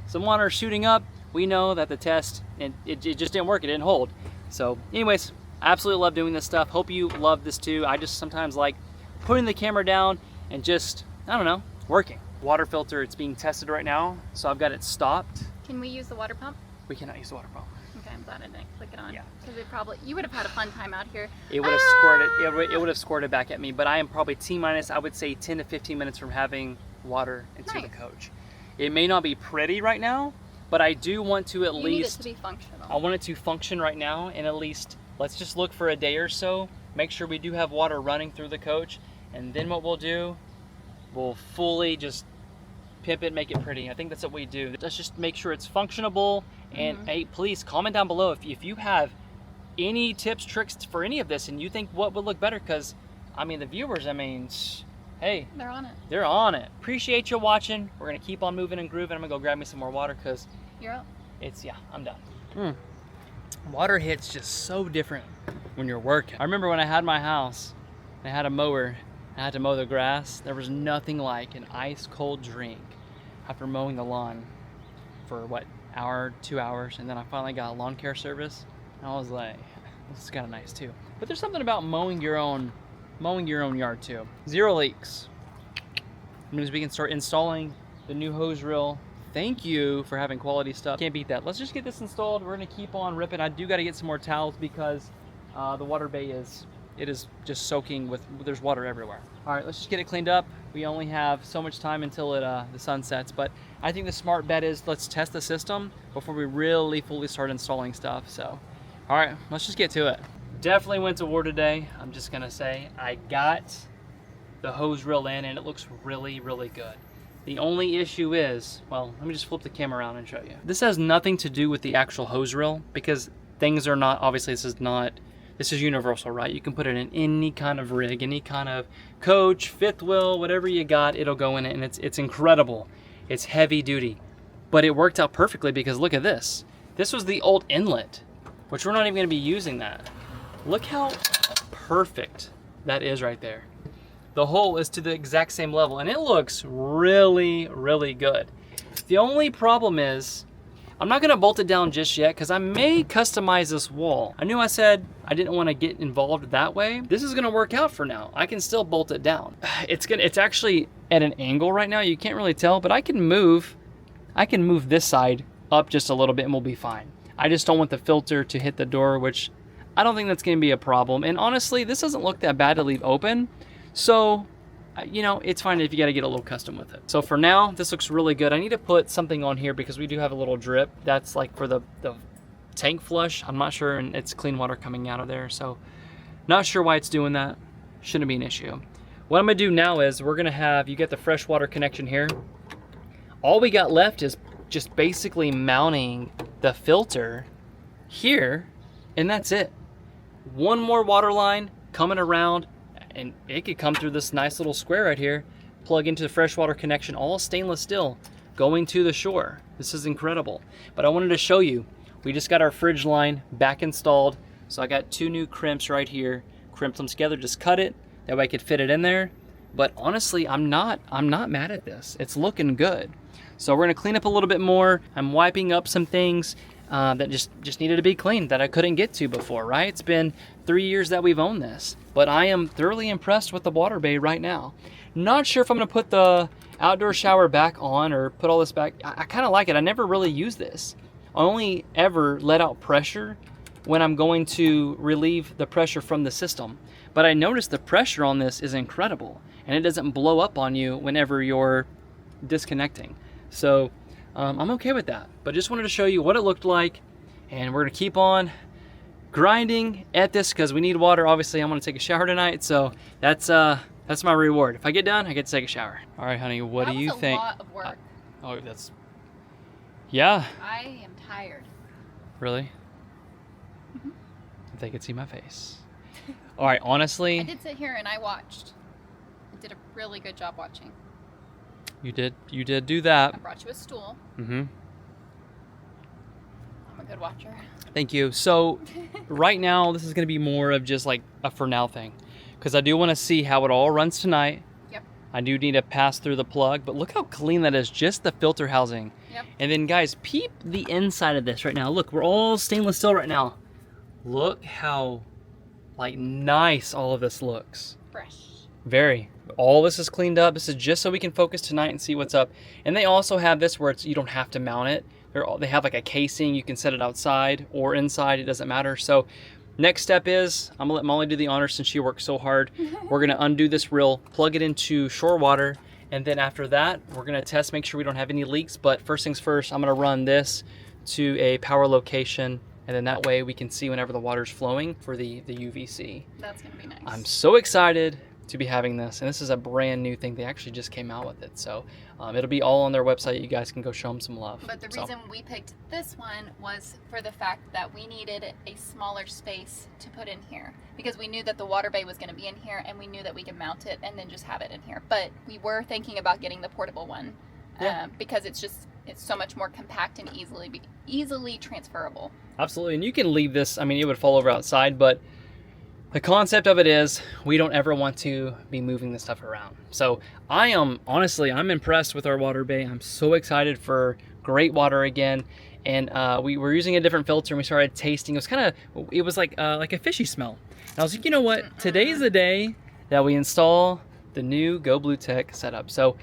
some water shooting up, we know that the test, it just didn't work, it didn't hold. So anyways, I absolutely love doing this stuff. Hope you love this too. I just sometimes like putting the camera down and just, I don't know, working. Water filter, it's being tested right now, so I've got it stopped. Can we use the water pump? We cannot use the water pump. Okay, I'm glad I didn't click it on. Yeah. Because you would have had a fun time out here. It would have squirted. It would have squirted back at me. But I am probably T-minus, I would say 10 to 15 minutes from having water into the coach. It may not be pretty right now, but I do want to at least. You need it to be functional. I want it to function right now, and at least let's just look for a day or so. Make sure we do have water running through the coach, and then what we'll do, we'll fully just pimp it, make it pretty. I think that's what we do. Let's just make sure it's functionable. And hey, please comment down below if you have any tips, tricks for any of this, and you think what would look better. Because I mean, the viewers, I mean, hey, they're on it. They're on it. Appreciate you watching. We're gonna keep on moving and grooving. I'm gonna go grab me some more water because you're up. Yeah, I'm done. Water hits just so different when you're working. I remember when I had my house, I had a mower. I had to mow the grass. There was nothing like an ice cold drink after mowing the lawn for what, hour, 2 hours, and then I finally got a lawn care service. And I was like, this is kind of nice too. But there's something about mowing your own yard too. 0 leaks. That means we can start installing the new hose reel. Thank you for having quality stuff. Can't beat that. Let's just get this installed. We're gonna keep on ripping. I do got to get some more towels because the water bay is just soaking with, there's water everywhere. All right, let's just get it cleaned up. We only have so much time until the sun sets, but I think the smart bet is let's test the system before we really fully start installing stuff. So, all right, let's just get to it. Definitely went to war today. I'm just gonna say I got the hose reel in and it looks really, really good. The only issue is, well, let me just flip the camera around and show you. This has nothing to do with the actual hose reel because things are not, obviously this is universal, right? You can put it in any kind of rig, any kind of coach, fifth wheel, whatever you got, it'll go in it, and it's incredible. It's heavy duty, but it worked out perfectly because look at this. This was the old inlet, which we're not even gonna be using that. Look how perfect that is right there. The hole is to the exact same level, and it looks really, really good. The only problem is, I'm not gonna bolt it down just yet because I may customize this wall. I knew I said I didn't want to get involved that way. This is gonna work out for now. I can still bolt it down. It's actually at an angle right now. You can't really tell, but I can move this side up just a little bit and we'll be fine. I just don't want the filter to hit the door, which I don't think that's gonna be a problem. And honestly, this doesn't look that bad to leave open. So, you know, it's fine if you got to get a little custom with it. So for now, this looks really good. I need to put something on here because we do have a little drip. That's like for the tank flush. I'm not sure, and it's clean water coming out of there. So not sure why it's doing that. Shouldn't be an issue. What I'm gonna do now is we're gonna have, you get the fresh water connection here. All we got left is just basically mounting the filter here, and that's it. One more water line coming around, and it could come through this nice little square right here, plug into the freshwater connection, all stainless steel. going to the shore. This is incredible. But I wanted to show you, we just got our fridge line back installed. So I got 2 new crimps right here, crimped them together, just cut it, that way I could fit it in there. But honestly, I'm not mad at this. It's looking good. So we're gonna clean up a little bit more. I'm wiping up some things that just needed to be cleaned that I couldn't get to before, right? It's been 3 years that we've owned this, but I am thoroughly impressed with the water bay right now. Not sure if I'm gonna put the outdoor shower back on or put all this back. I kind of like it. I never really use this. I only ever let out pressure when I'm going to relieve the pressure from the system. But I noticed the pressure on this is incredible, and it doesn't blow up on you whenever you're disconnecting. So I'm okay with that, but just wanted to show you what it looked like, and we're gonna keep on grinding at this because we need water. Obviously, I'm gonna take a shower tonight, so that's my reward. If I get done, I get to take a shower. All right, honey, what do you think? That was a lot of work. Oh, that's, yeah. I am tired. Really? If they could see my face. All right, honestly. I did sit here and I watched. I did a really good job watching. You did do that. I brought you a stool. Mm-hmm. I'm a good watcher. Thank you. So right now, this is gonna be more of just like a for now thing, because I do wanna see how it all runs tonight. Yep. I do need to pass through the plug, but look how clean that is, just the filter housing. Yep. And then guys, peep the inside of this right now. Look, we're all stainless steel right now. Look how like nice all of this looks. Fresh. Very. All this is cleaned up. This is just so we can focus tonight and see what's up. And they also have this where you don't have to mount it. They have like a casing. You can set it outside or inside. It doesn't matter. So next step is, I'm gonna let Molly do the honors since she worked so hard. We're gonna undo this reel, plug it into shore water, and then after that, we're gonna test, make sure we don't have any leaks. But first things first, I'm gonna run this to a power location, and then that way we can see whenever the water's flowing for the UVC. That's gonna be nice. I'm so excited to be having this, and this is a brand new thing. They actually just came out with it, so it'll be all on their website. You guys can go show them some love. But the reason we picked this one was for the fact that we needed a smaller space to put in here, because we knew that the water bay was going to be in here, and we knew that we could mount it and then just have it in here. But we were thinking about getting the portable one, because it's so much more compact and easily transferable. Absolutely, and you can leave this, I mean, it would fall over outside, but the concept of it is we don't ever want to be moving this stuff around. So I'm impressed with our water bay. I'm so excited for great water again. And we were using a different filter, and we started tasting. It was like a fishy smell. And I was like, you know what? Today's the day that we install the new GoBlu Tech setup. So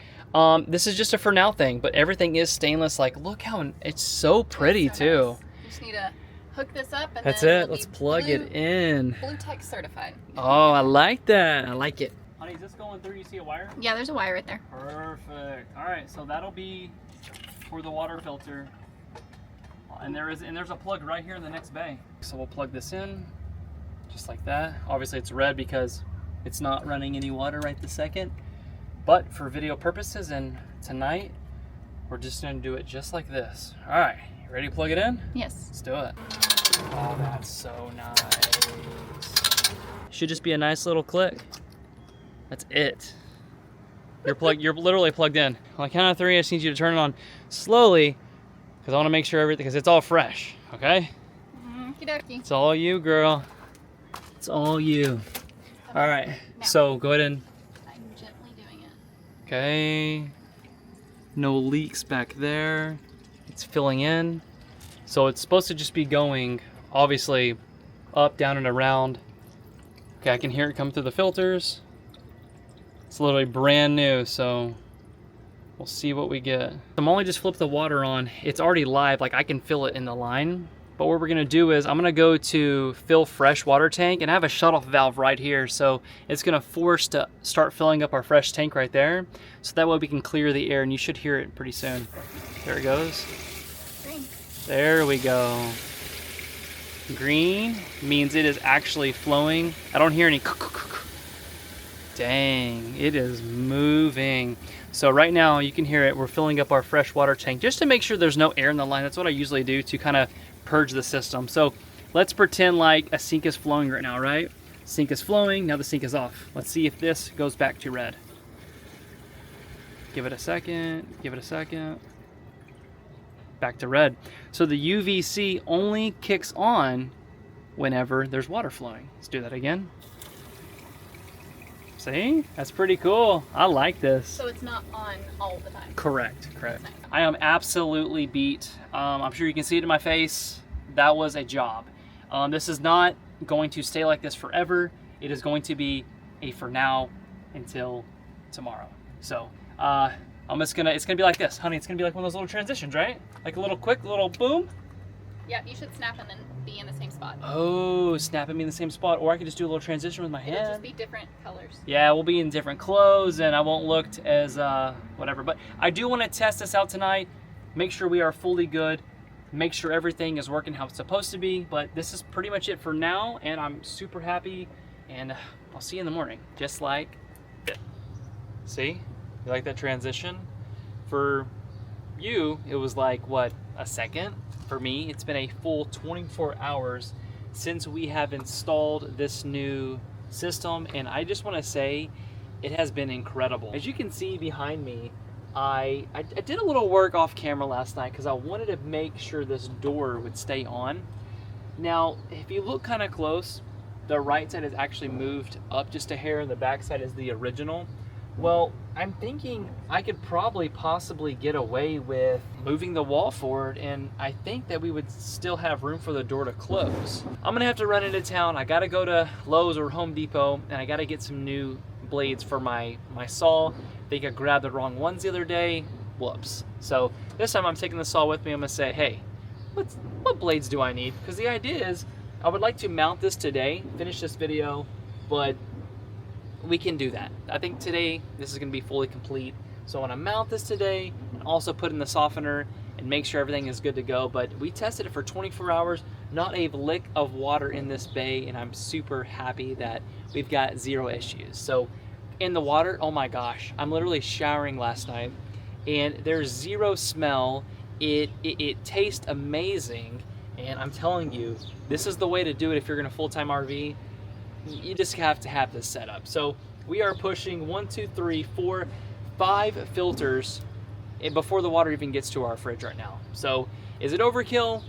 this is just a for now thing, but everything is stainless. Like, look how it's so pretty too. Nice. You just need to hook this up, and that's then it. Let's plug it in. GoBlu Tech certified. Oh, I like that. I like it. Honey, is this going through? You see a wire? Yeah, there's a wire right there. Perfect. All right, so that'll be for the water filter, and there's a plug right here in the next bay. So we'll plug this in, just like that. Obviously, it's red because it's not running any water right this second. But for video purposes and tonight, we're just gonna do it just like this. All right. Ready to plug it in? Yes. Let's do it. Oh, that's so nice. Should just be a nice little click. That's it. You're literally plugged in. On the count of 3, I just need you to turn it on slowly, because I want to make sure everything, because it's all fresh, okay? Okie dokie. It's all you, girl. It's all you. All right, now, so go ahead and... I'm gently doing it. Okay. No leaks back there. It's filling in. So it's supposed to just be going, obviously, up, down, and around. Okay, I can hear it come through the filters. It's literally brand new, so we'll see what we get. I'm only just flipped the water on. It's already live, like I can feel it in the line. But what we're gonna do is I'm gonna go to fill fresh water tank, and I have a shut-off valve right here, so it's gonna force to start filling up our fresh tank right there. So that way we can clear the air, and you should hear it pretty soon. There it goes. Green. There we go. Green means it is actually flowing. I don't hear any. Dang, it is moving. So right now you can hear it. We're filling up our fresh water tank just to make sure there's no air in the line. That's what I usually do to kind of purge the system. So let's pretend like a sink is flowing right now, right? Sink is flowing, now the sink is off. Let's see if this goes back to red. Give it a second, give it a second. back to red. So the UVC only kicks on whenever there's water flowing. Let's do that again. See? That's pretty cool. I like this. So it's not on all the time. Correct. Nice. I am absolutely beat. I'm sure you can see it in my face. That was a job. This is not going to stay like this forever. It is going to be a for now until tomorrow. So it's gonna be like this, honey. It's gonna be like one of those little transitions, right? Like a little quick little boom. Yep, you should snap and then be in the same spot. Oh, snapping me in the same spot, or I could just do a little transition with my hand. It'll just be different colors. Yeah, we'll be in different clothes, and I won't look as whatever. But I do want to test this out tonight. Make sure we are fully good. Make sure everything is working how it's supposed to be. But this is pretty much it for now, and I'm super happy. And I'll see you in the morning, just like this. See? You like that transition? For you, it was like, what, a second? For me, it's been a full 24 hours since we have installed this new system, and I just want to say it has been incredible. As you can see behind me, I did a little work off camera last night because I wanted to make sure this door would stay on. Now, if you look kind of close, the right side is actually moved up just a hair, and the back side is the original. Well, I'm thinking I could probably possibly get away with moving the wall forward, and I think that we would still have room for the door to close. I'm gonna have to run into town. I gotta go to Lowe's or Home Depot, and I gotta get some new blades for my saw. I think I grabbed the wrong ones the other day. Whoops. So this time I'm taking the saw with me. I'm gonna say, hey, what blades do I need? Because the idea is I would like to mount this today, finish this video, but we can do that. I think today this is going to be fully complete. So I want to mount this today and also put in the softener and make sure everything is good to go. But we tested it for 24 hours, not a lick of water in this bay, and I'm super happy that we've got zero issues. So in the water, oh my gosh, I'm literally showering last night and there's zero smell. It tastes amazing, and I'm telling you, this is the way to do it if you're in a full-time RV. You just have to have this set up. So we are pushing 1, 2, 3, 4, 5 filters before the water even gets to our fridge right now. So is it overkill?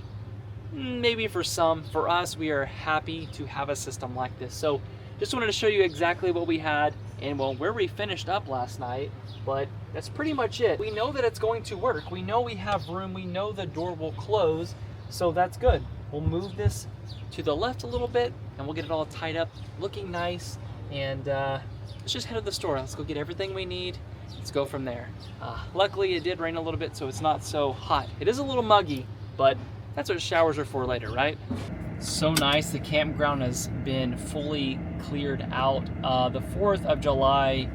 Maybe for some. For us, we are happy to have a system like this. So just wanted to show you exactly what we had and where we finished up last night, but that's pretty much it. We know that it's going to work. We know we have room. We know the door will close, so that's good. We'll move this to the left a little bit and we'll get it all tied up, looking nice. And let's just head to the store. Let's go get everything we need. Let's go from there. Luckily it did rain a little bit, so it's not so hot. It is a little muggy, but that's what showers are for later, right? So nice. The campground has been fully cleared out. The 4th of July,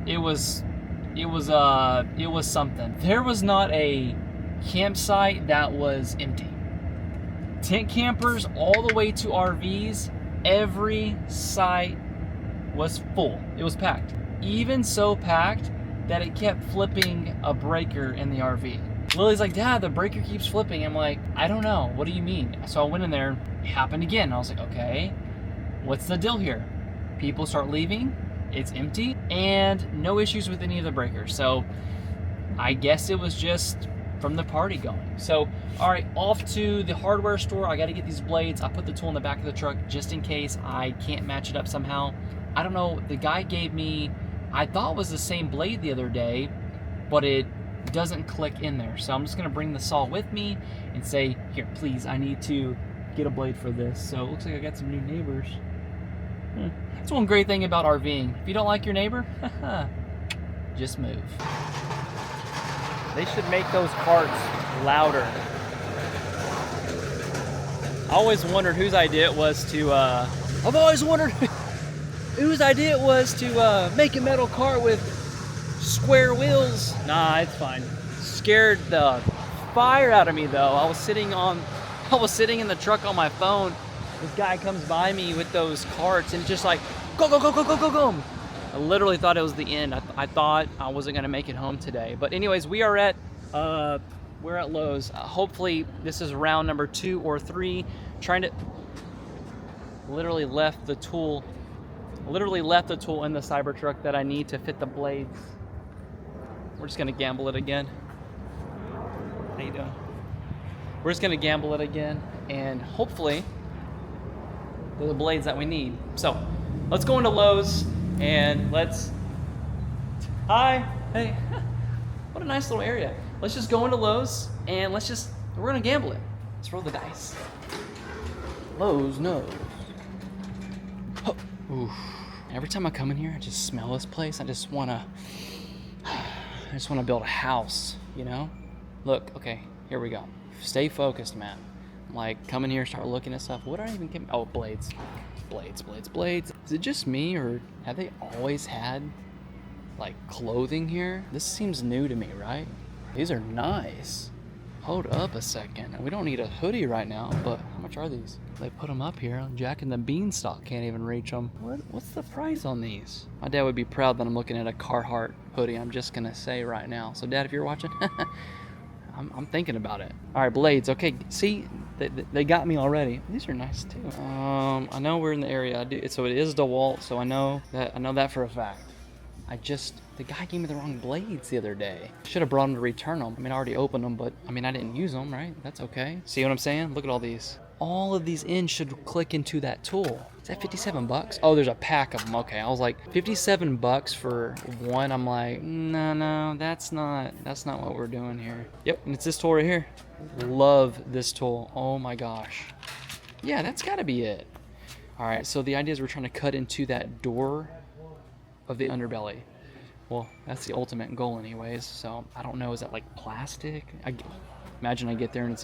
it was something. There was not a campsite that was empty. Tent campers all the way to RVs, every site was full. It was packed. Even so packed that it kept flipping a breaker in the RV. Lily's like, Dad, the breaker keeps flipping. I'm like, I don't know. What do you mean? So I went in there. It happened again. I was like, okay, what's the deal here? People start leaving. It's empty and no issues with any of the breakers. So I guess it was just from the party going. So, all right, off to the hardware store. I got to get these blades. I put the tool in the back of the truck just in case I can't match it up somehow. I don't know. The guy gave me, I thought was the same blade the other day, but it doesn't click in there. So I'm just going to bring the saw with me and say, here, please, I need to get a blade for this. So it looks like I got some new neighbors. That's one great thing about RVing. If you don't like your neighbor, just move. They should make those carts louder. I always wondered whose idea it was to, I've always wondered whose idea it was to make a metal cart with square wheels. Nah, it's fine. Scared the fire out of me though. I was sitting in the truck on my phone. This guy comes by me with those carts and just like, go, go, go, go, go, go, go. I literally thought it was the end. I thought I wasn't gonna make it home today. But anyways, we're at Lowe's. Hopefully this is round number 2 or 3. Trying to, literally left the tool in the Cybertruck that I need to fit the blades. We're just gonna gamble it again. you doing? We're just gonna gamble it again, and hopefully they're the blades that we need. So let's go into Lowe's and let's, hi, hey, what a nice little area. Let's just go into Lowe's and we're gonna gamble it. Let's roll the dice. Lowe's knows. Oh, oof. Every time I come in here, I just smell this place. I just wanna build a house, you know? Look, okay, here we go. Stay focused, man. Like, come in here, start looking at stuff. What did I even get? Oh, blades. Blades. Is it just me, or have they always had, like, clothing here? This seems new to me, right? These are nice. Hold up a second. We don't need a hoodie right now, but how much are these? They put them up here. Jack and the Beanstalk can't even reach them. What's the price on these? My dad would be proud that I'm looking at a Carhartt hoodie. I'm just gonna say right now. So, Dad, if you're watching, I'm thinking about it. All right, blades. Okay, see, they got me already. These are nice too. I know we're in the area. So it is DeWalt. So I know that for a fact. The guy gave me the wrong blades the other day. Should have brought them to return them. I mean, I already opened them, but I mean, I didn't use them, right? That's okay. See what I'm saying? Look at all these. All of these ends should click into that tool. Is that 57 bucks? Oh, there's a pack of them. Okay, I was like, 57 bucks for one. I'm like, no, that's not what we're doing here. Yep, and it's this tool right here. Love this tool. Oh my gosh. Yeah, that's gotta be it. All right, so the idea is we're trying to cut into that door of the underbelly. Well, that's the ultimate goal anyways. So I don't know, is that like plastic? Imagine I get there and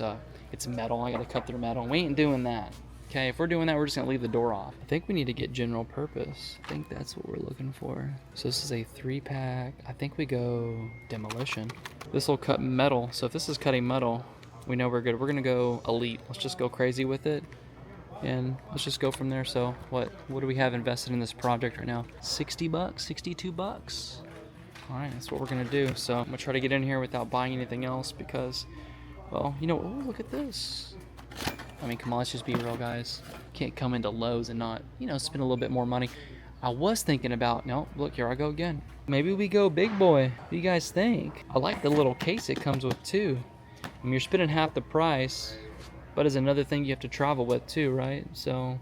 it's metal. I gotta cut through metal. We ain't doing that. Okay, if we're doing that, we're just gonna leave the door off. I think we need to get general purpose. I think that's what we're looking for. So this is a 3-pack. I think we go demolition. This will cut metal. So if this is cutting metal, we know we're good. We're gonna go elite. Let's just go crazy with it. And let's just go from there. So what do we have invested in this project right now? 60 bucks, 62 bucks. All right, that's what we're gonna do. So I'm gonna try to get in here without buying anything else because, well, you know, oh, look at this. I mean, come on, let's just be real, guys. Can't come into Lowe's and not, you know, spend a little bit more money. I was thinking about, no, look, here I go again. Maybe we go big boy. What do you guys think? I like the little case it comes with too. I mean, you're spending half the price, but it's another thing you have to travel with too, right? So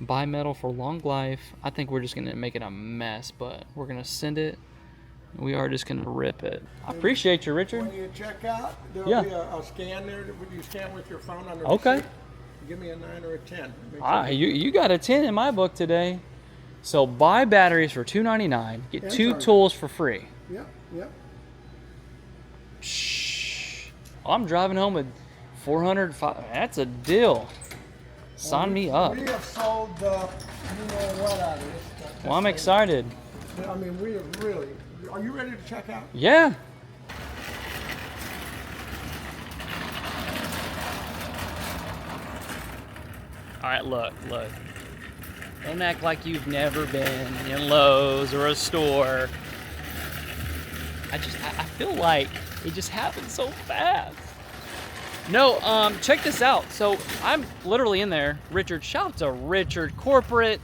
buy metal for long life. I think we're just gonna make it a mess, but we're gonna send it. We are just gonna rip it. I appreciate you, Richard. When you check out, there'll be a scan there. Would you scan with your phone on the okay. receipt? Give me a 9 or a 10. You got a 10 in my book today. So buy batteries for $2.99. Get 2 tools for free. Yep. Shh. I'm driving home with 400. That's a deal. Sign me up. We have sold the, you know what out of this. Well, I'm excited. I mean, we have really. Are you ready to check out? Yeah. All right, look. Don't act like you've never been in Lowe's or a store. I feel like it just happened so fast. No, check this out. So I'm literally in there. Richard, shout out to Richard, corporate.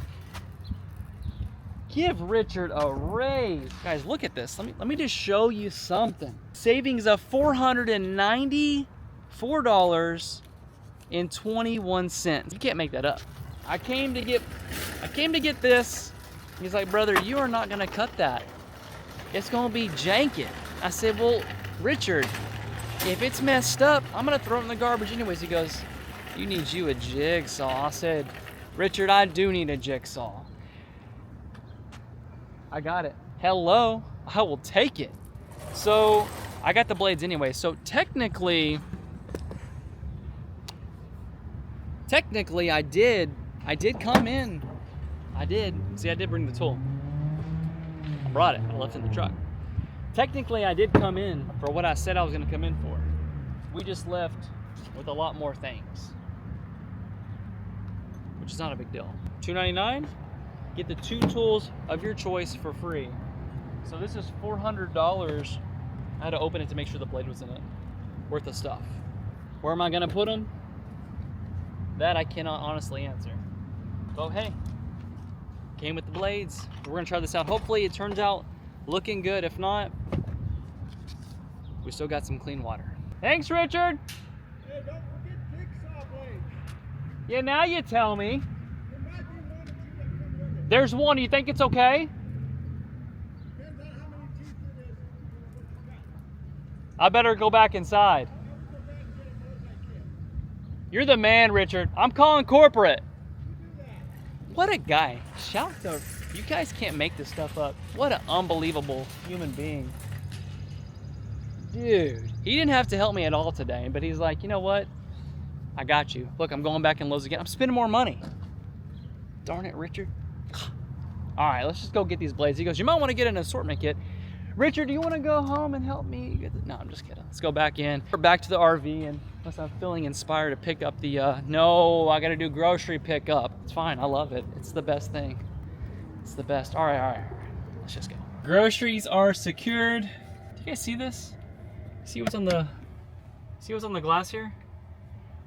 Give Richard a raise. Guys, look at this. Let me just show you something. Savings of $494.21. You can't make that up. I came to get this. He's like, brother, you are not gonna cut that. It's gonna be janking. I said, well, Richard, if it's messed up, I'm gonna throw it in the garbage anyways. He goes, you need a jigsaw. I said, Richard, I do need a jigsaw. I got it. Hello, I will take it. So I got the blades anyway. So technically I did come in. I did. See, I did bring the tool. I brought it. I left it in the truck. Technically, I did come in for what I said I was going to come in for. We just left with a lot more things, which is not a big deal. $2.99. Get the 2 tools of your choice for free. So this is $400. I had to open it to make sure the blade was in it. Worth of stuff. Where am I gonna put them? That I cannot honestly answer. But hey, came with the blades. We're gonna try this out. Hopefully it turns out looking good. If not, we still got some clean water. Thanks, Richard. Hey, don't forget jigsaw blades. Yeah, now you tell me. There might be one or two that come with it. There's one. You think it's okay? Depends on how many teeth it is and what you got. I better go back inside. I'll go back and get as much as I can. You're the man, Richard. I'm calling corporate. You do that. What a guy. Shout to you guys can't make this stuff up. What an unbelievable human being. Dude, he didn't have to help me at all today, but he's like, you know what? I got you. Look, I'm going back in Lowe's again. I'm spending more money. Darn it, Richard. All right, let's just go get these blades. He goes, you might want to get an assortment kit. Richard, do you want to go home and help me get the... No, I'm just kidding. Let's go back in. We're back to the RV, and unless I'm feeling inspired to pick up the, no, I got to do grocery pickup. It's fine. I love it. It's the best thing. It's the best. All right. Let's just go. Groceries are secured. Do you guys see this? See what's on the glass here?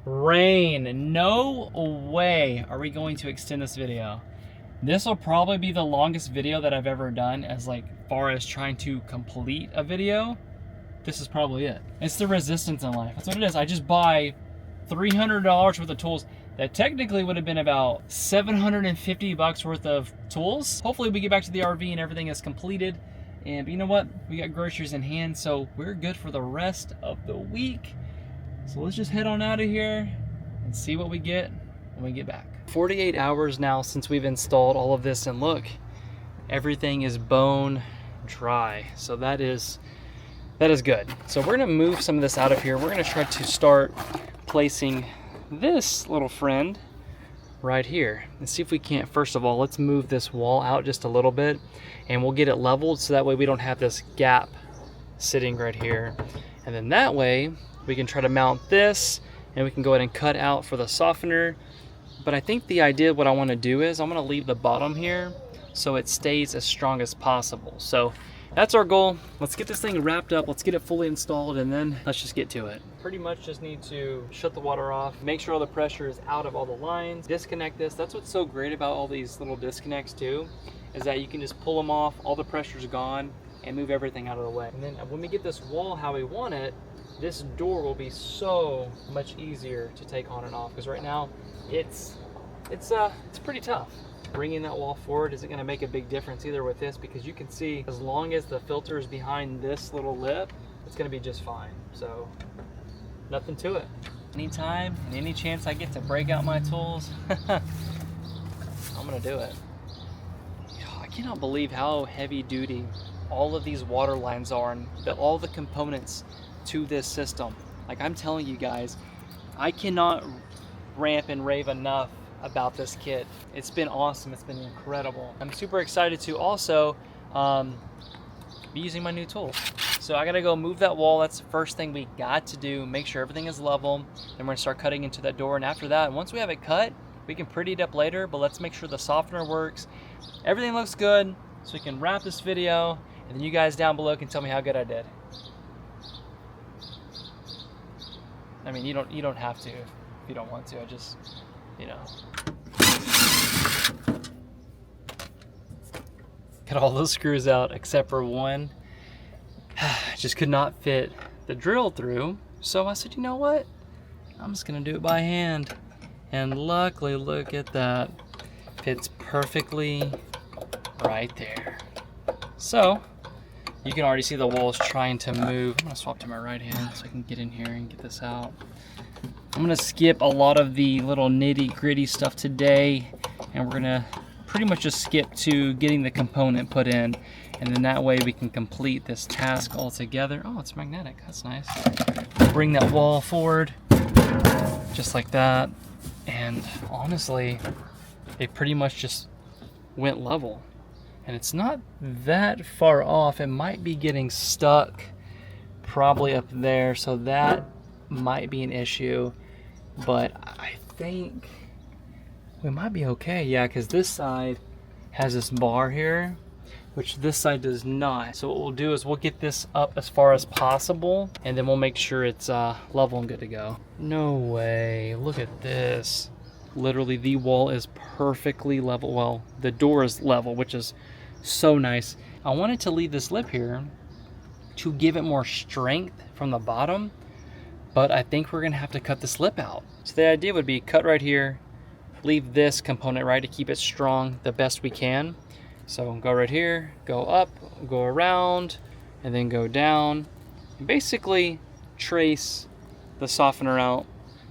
Rain. No way are we going to extend this video. This will probably be the longest video that I've ever done as far as trying to complete a video. This is probably it. It's the resistance in life. That's what it is. I just buy $300 worth of tools that technically would have been about $750 worth of tools. Hopefully we get back to the RV and everything is completed. And you know what? We got groceries in hand, so we're good for the rest of the week. So let's just head on out of here and see what we get when we get back. 48 hours now since we've installed all of this, and look, everything is bone dry. So that is good. So we're gonna move some of this out of here. We're gonna try to start placing this little friend right here and see if we can't. First of all, let's move this wall out just a little bit and we'll get it leveled so that way we don't have this gap sitting right here. And then that way we can try to mount this and we can go ahead and cut out for the softener. But I think the idea, what I want to do is I'm going to leave the bottom here so it stays as strong as possible. So that's our goal. Let's get this thing wrapped up. Let's get it fully installed and then let's just get to it. Pretty much just need to shut the water off, make sure all the pressure is out of all the lines, disconnect this. That's what's so great about all these little disconnects too, is that you can just pull them off, all the pressure's gone, and move everything out of the way. And then when we get this wall how we want it, this door will be so much easier to take on and off, because right now it's pretty tough. Bringing that wall forward isn't going to make a big difference either with this, because you can see as long as the filter is behind this little lip, it's going to be just fine. So nothing to it. Anytime and any chance I get to break out my tools, I'm going to do it. I cannot believe how heavy duty all of these water lines are and all the components to this system. Like, I'm telling you guys, I cannot rant and rave enough about this kit. It's been awesome. It's been incredible. I'm super excited to also be using my new tool. So I gotta go move that wall. That's the first thing we got to do. Make sure everything is level. Then we're gonna start cutting into that door. And after that, once we have it cut, we can pretty it up later, but let's make sure the softener works. Everything looks good, so we can wrap this video, and then you guys down below can tell me how good I did. I mean, you don't have to if you don't want to. I just, you know. Got all those screws out except for one. Just could not fit the drill through. So I said, you know what? I'm just gonna do it by hand. And luckily, look at that. Fits perfectly right there. So you can already see the walls trying to move. I'm gonna swap to my right hand so I can get in here and get this out. I'm gonna skip a lot of the little nitty gritty stuff today, and we're gonna pretty much just skip to getting the component put in, and then that way we can complete this task all together. Oh, it's magnetic, that's nice. Bring that wall forward, just like that, and honestly, it pretty much just went level. And it's not that far off. It might be getting stuck probably up there, so that might be an issue, but I think we might be okay. Yeah, because this side has this bar here, which this side does not. So what we'll do is we'll get this up as far as possible, and then we'll make sure it's level and good to go. No way, look at this. Literally the wall is perfectly level. Well, the door is level, which is so nice. I wanted to leave this lip here to give it more strength from the bottom, but I think we're gonna have to cut this lip out. So the idea would be cut right here, leave this component right to keep it strong the best we can. So go right here, go up, go around, and then go down. And basically trace the softener out,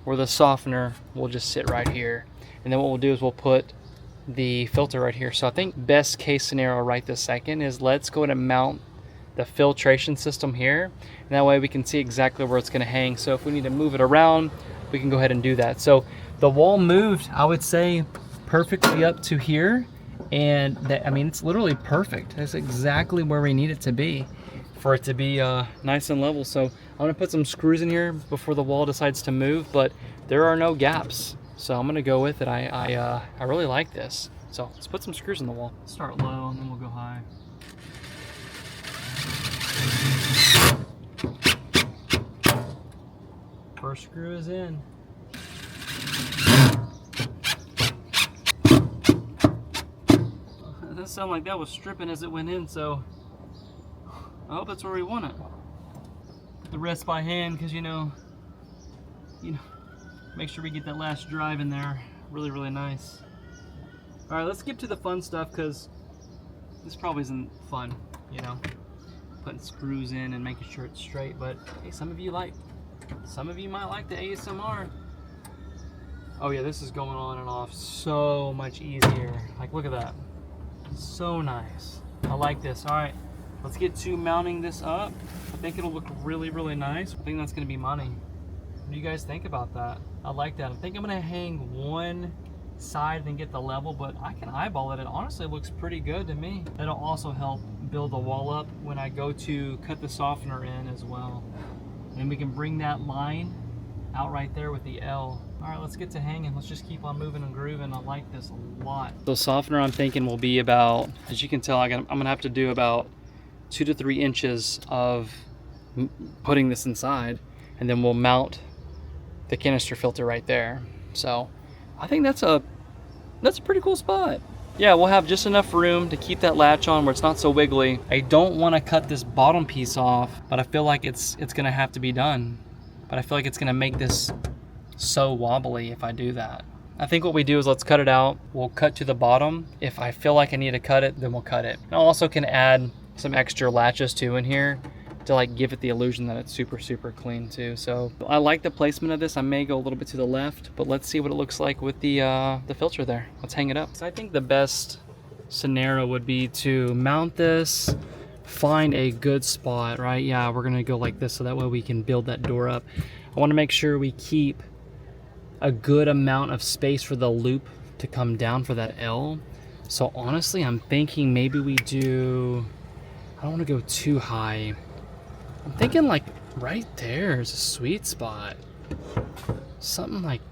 where the softener will just sit right here. And then what we'll do is we'll put the filter right here. So I think best case scenario right this second is let's go ahead and mount the filtration system here. And that way we can see exactly where it's gonna hang. So if we need to move it around, we can go ahead and do that. So the wall moved, I would say, perfectly up to here. And that, I mean, it's literally perfect. That's exactly where we need it to be for it to be nice and level. So I'm gonna put some screws in here before the wall decides to move, but there are no gaps. So I'm gonna go with it. I really like this. So let's put some screws in the wall. Start low and then we'll go high. First screw is in. It doesn't sound like that was stripping as it went in, so I hope that's where we want it. Put the rest by hand, because you know, make sure we get that last drive in there really, really nice. All right, let's skip to the fun stuff, because this probably isn't fun, you know, putting screws in and making sure it's straight. But hey, some of you might like the ASMR. Oh yeah, this is going on and off so much easier. Like, look at that. So nice. I like this. All right, let's get to mounting this up. I think it'll look really, really nice. I think that's gonna be money. What do you guys think about that? I like that. I think I'm gonna hang one side and get the level, but I can eyeball it. It honestly looks pretty good to me. That'll also help build the wall up when I go to cut the softener in as well. And we can bring that line out right there with the L. All right, let's get to hanging. Let's just keep on moving and grooving. I like this a lot. So softener, I'm thinking, will be about, as you can tell, I'm gonna have to do about 2 to 3 inches of putting this inside, and then we'll mount the canister filter right there. So I think that's a pretty cool spot. Yeah, we'll have just enough room to keep that latch on where it's not so wiggly. I don't want to cut this bottom piece off, but I feel like it's gonna have to be done. But I feel like it's gonna make this so wobbly if I do that. I think what we do is let's cut it out. We'll cut to the bottom. If I feel like I need to cut it, then we'll cut it. I also can add some extra latches too in here to like give it the illusion that it's super, super clean too. So I like the placement of this. I may go a little bit to the left, but let's see what it looks like with the filter there. Let's hang it up. So I think the best scenario would be to mount this, find a good spot, right? Yeah, we're gonna go like this so that way we can build that door up. I wanna make sure we keep a good amount of space for the loop to come down for that L. So honestly, I'm thinking maybe we do, I don't wanna go too high. I'm thinking like right there is a sweet spot. Something like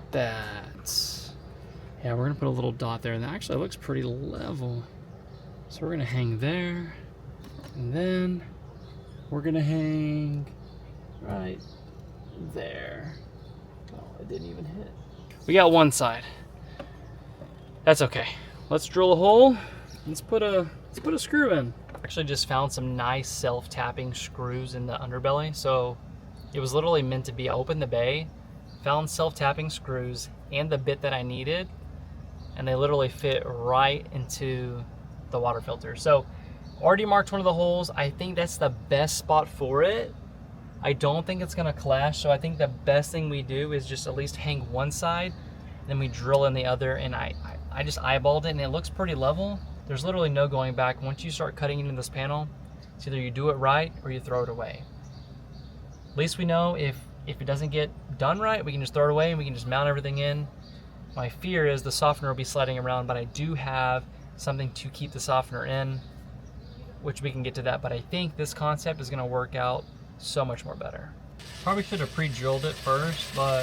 that. Yeah, we're gonna put a little dot there, and that actually looks pretty level. So we're gonna hang there, and then we're gonna hang right there. Oh, it didn't even hit. We got one side. That's okay. Let's drill a hole. Let's put a screw in. Actually just found some nice self-tapping screws in the underbelly. So it was literally meant to be. I opened the bay, found self-tapping screws and the bit that I needed, and they literally fit right into the water filter. So already marked one of the holes. I think that's the best spot for it. I don't think it's gonna clash, so I think the best thing we do is just at least hang one side, then we drill in the other, and I just eyeballed it and it looks pretty level. There's literally no going back. Once you start cutting into this panel, it's either you do it right or you throw it away. At least we know if it doesn't get done right, we can just throw it away and we can just mount everything in. My fear is the softener will be sliding around, but I do have something to keep the softener in, which we can get to that, but I think this concept is gonna work out so much more better. Probably should have pre-drilled it first, but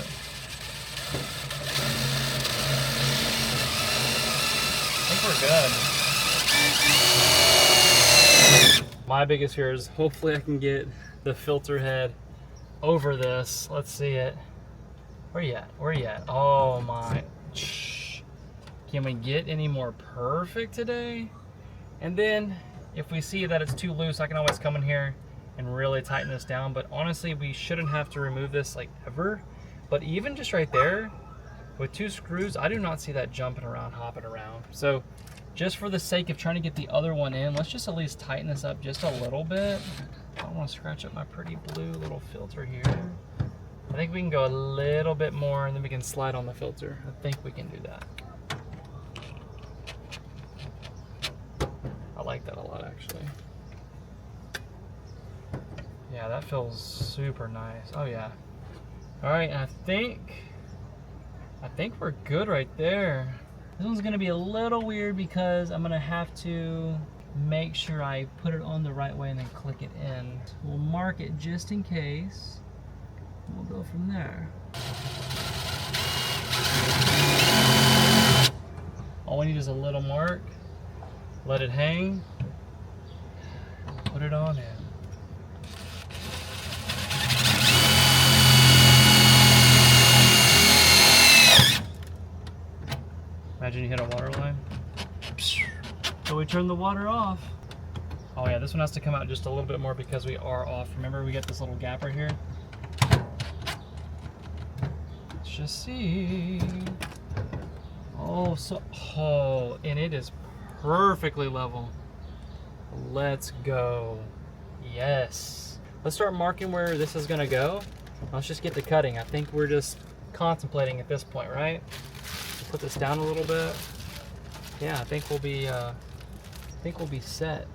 I think we're good. My biggest fear is hopefully I can get the filter head over this. Let's see it. Where you at? Where you at? Oh my. Can we get any more perfect today? And then if we see that it's too loose, I can always come in here and really tighten this down. But honestly, we shouldn't have to remove this like ever. But even just right there, with 2 screws, I do not see that jumping around, hopping around. So just for the sake of trying to get the other one in, let's just at least tighten this up just a little bit. I don't want to scratch up my pretty blue little filter here. I think we can go a little bit more and then we can slide on the filter. I think we can do that. I like that a lot, actually. Yeah, that feels super nice. Oh yeah. All right, I think we're good right there. This one's gonna be a little weird because I'm gonna have to make sure I put it on the right way and then click it in. We'll mark it just in case. We'll go from there. All we need is a little mark. Let it hang. Put it on in. Imagine you hit a water line. So we turn the water off. Oh yeah, this one has to come out just a little bit more because we are off. Remember, we get this little gap right here. Let's just see. Oh, and it is perfectly level. Let's go. Yes. Let's start marking where this is gonna go. Let's just get to cutting. I think we're just contemplating at this point, right? Put this down a little bit. Yeah, I think we'll be set.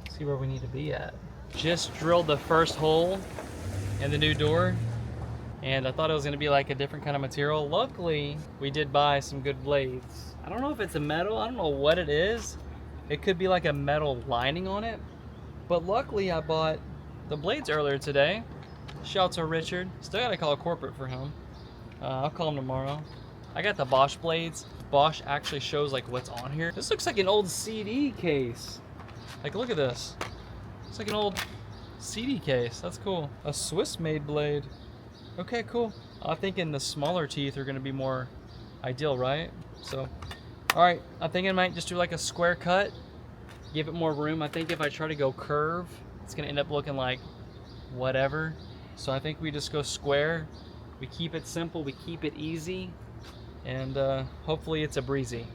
See where we need to be at. Just drilled the first hole in the new door, and I thought it was gonna be like a different kind of material. Luckily, we did buy some good blades. I don't know if it's a metal, I don't know what it is. It could be like a metal lining on it, but luckily I bought the blades earlier today. Shout out to Richard. Still gotta call corporate for him. I'll call him tomorrow. I got the Bosch blades. Bosch actually shows like what's on here. This looks like an old CD case. Like, look at this. It's like an old CD case. That's cool. A Swiss-made blade. Okay, cool. I'm thinking the smaller teeth are gonna be more ideal, right? So, all right. I'm thinking I might just do like a square cut, give it more room. I think if I try to go curve, it's gonna end up looking like whatever. So I think we just go square. We keep it simple. We keep it easy. And hopefully it's a breezy.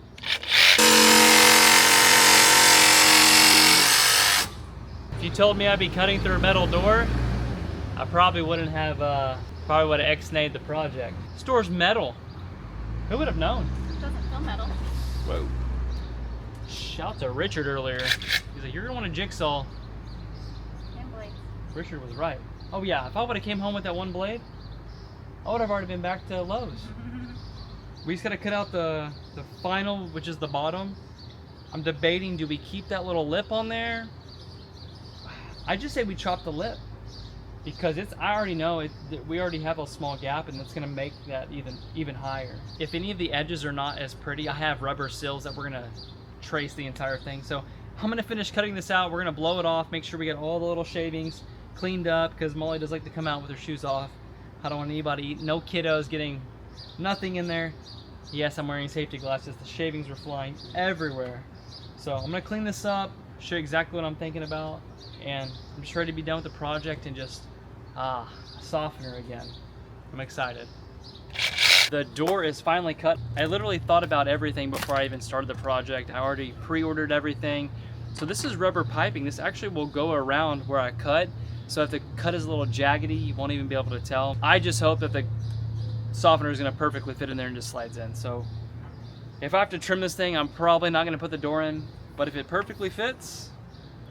If you told me I'd be cutting through a metal door, I probably wouldn't have ex-nayed the project. This door's metal. Who would have known? It doesn't feel metal. Whoa. Shout to Richard earlier. He's like, you're gonna want a jigsaw. And blades. Richard was right. Oh yeah, if I would have came home with that one blade, I would have already been back to Lowe's. We just gotta cut out the final, which is the bottom. I'm debating, do we keep that little lip on there? I just say we chop the lip because I already know we already have a small gap, and it's gonna make that even higher. If any of the edges are not as pretty, I have rubber seals that we're gonna trace the entire thing. So I'm gonna finish cutting this out. We're gonna blow it off, make sure we get all the little shavings cleaned up because Molly does like to come out with her shoes off. I don't want anybody, no kiddos getting nothing in there. Yes, I'm wearing safety glasses. The shavings were flying everywhere. So I'm gonna clean this up, show you exactly what I'm thinking about, and I'm just ready to be done with the project and just soften her again. I'm excited. The door is finally cut. I literally thought about everything before I even started the project. I already pre-ordered everything. So this is rubber piping. This actually will go around where I cut. So if the cut is a little jaggedy, you won't even be able to tell. I just hope that the softener is gonna perfectly fit in there and just slides in. So if I have to trim this thing, I'm probably not gonna put the door in, but if it perfectly fits,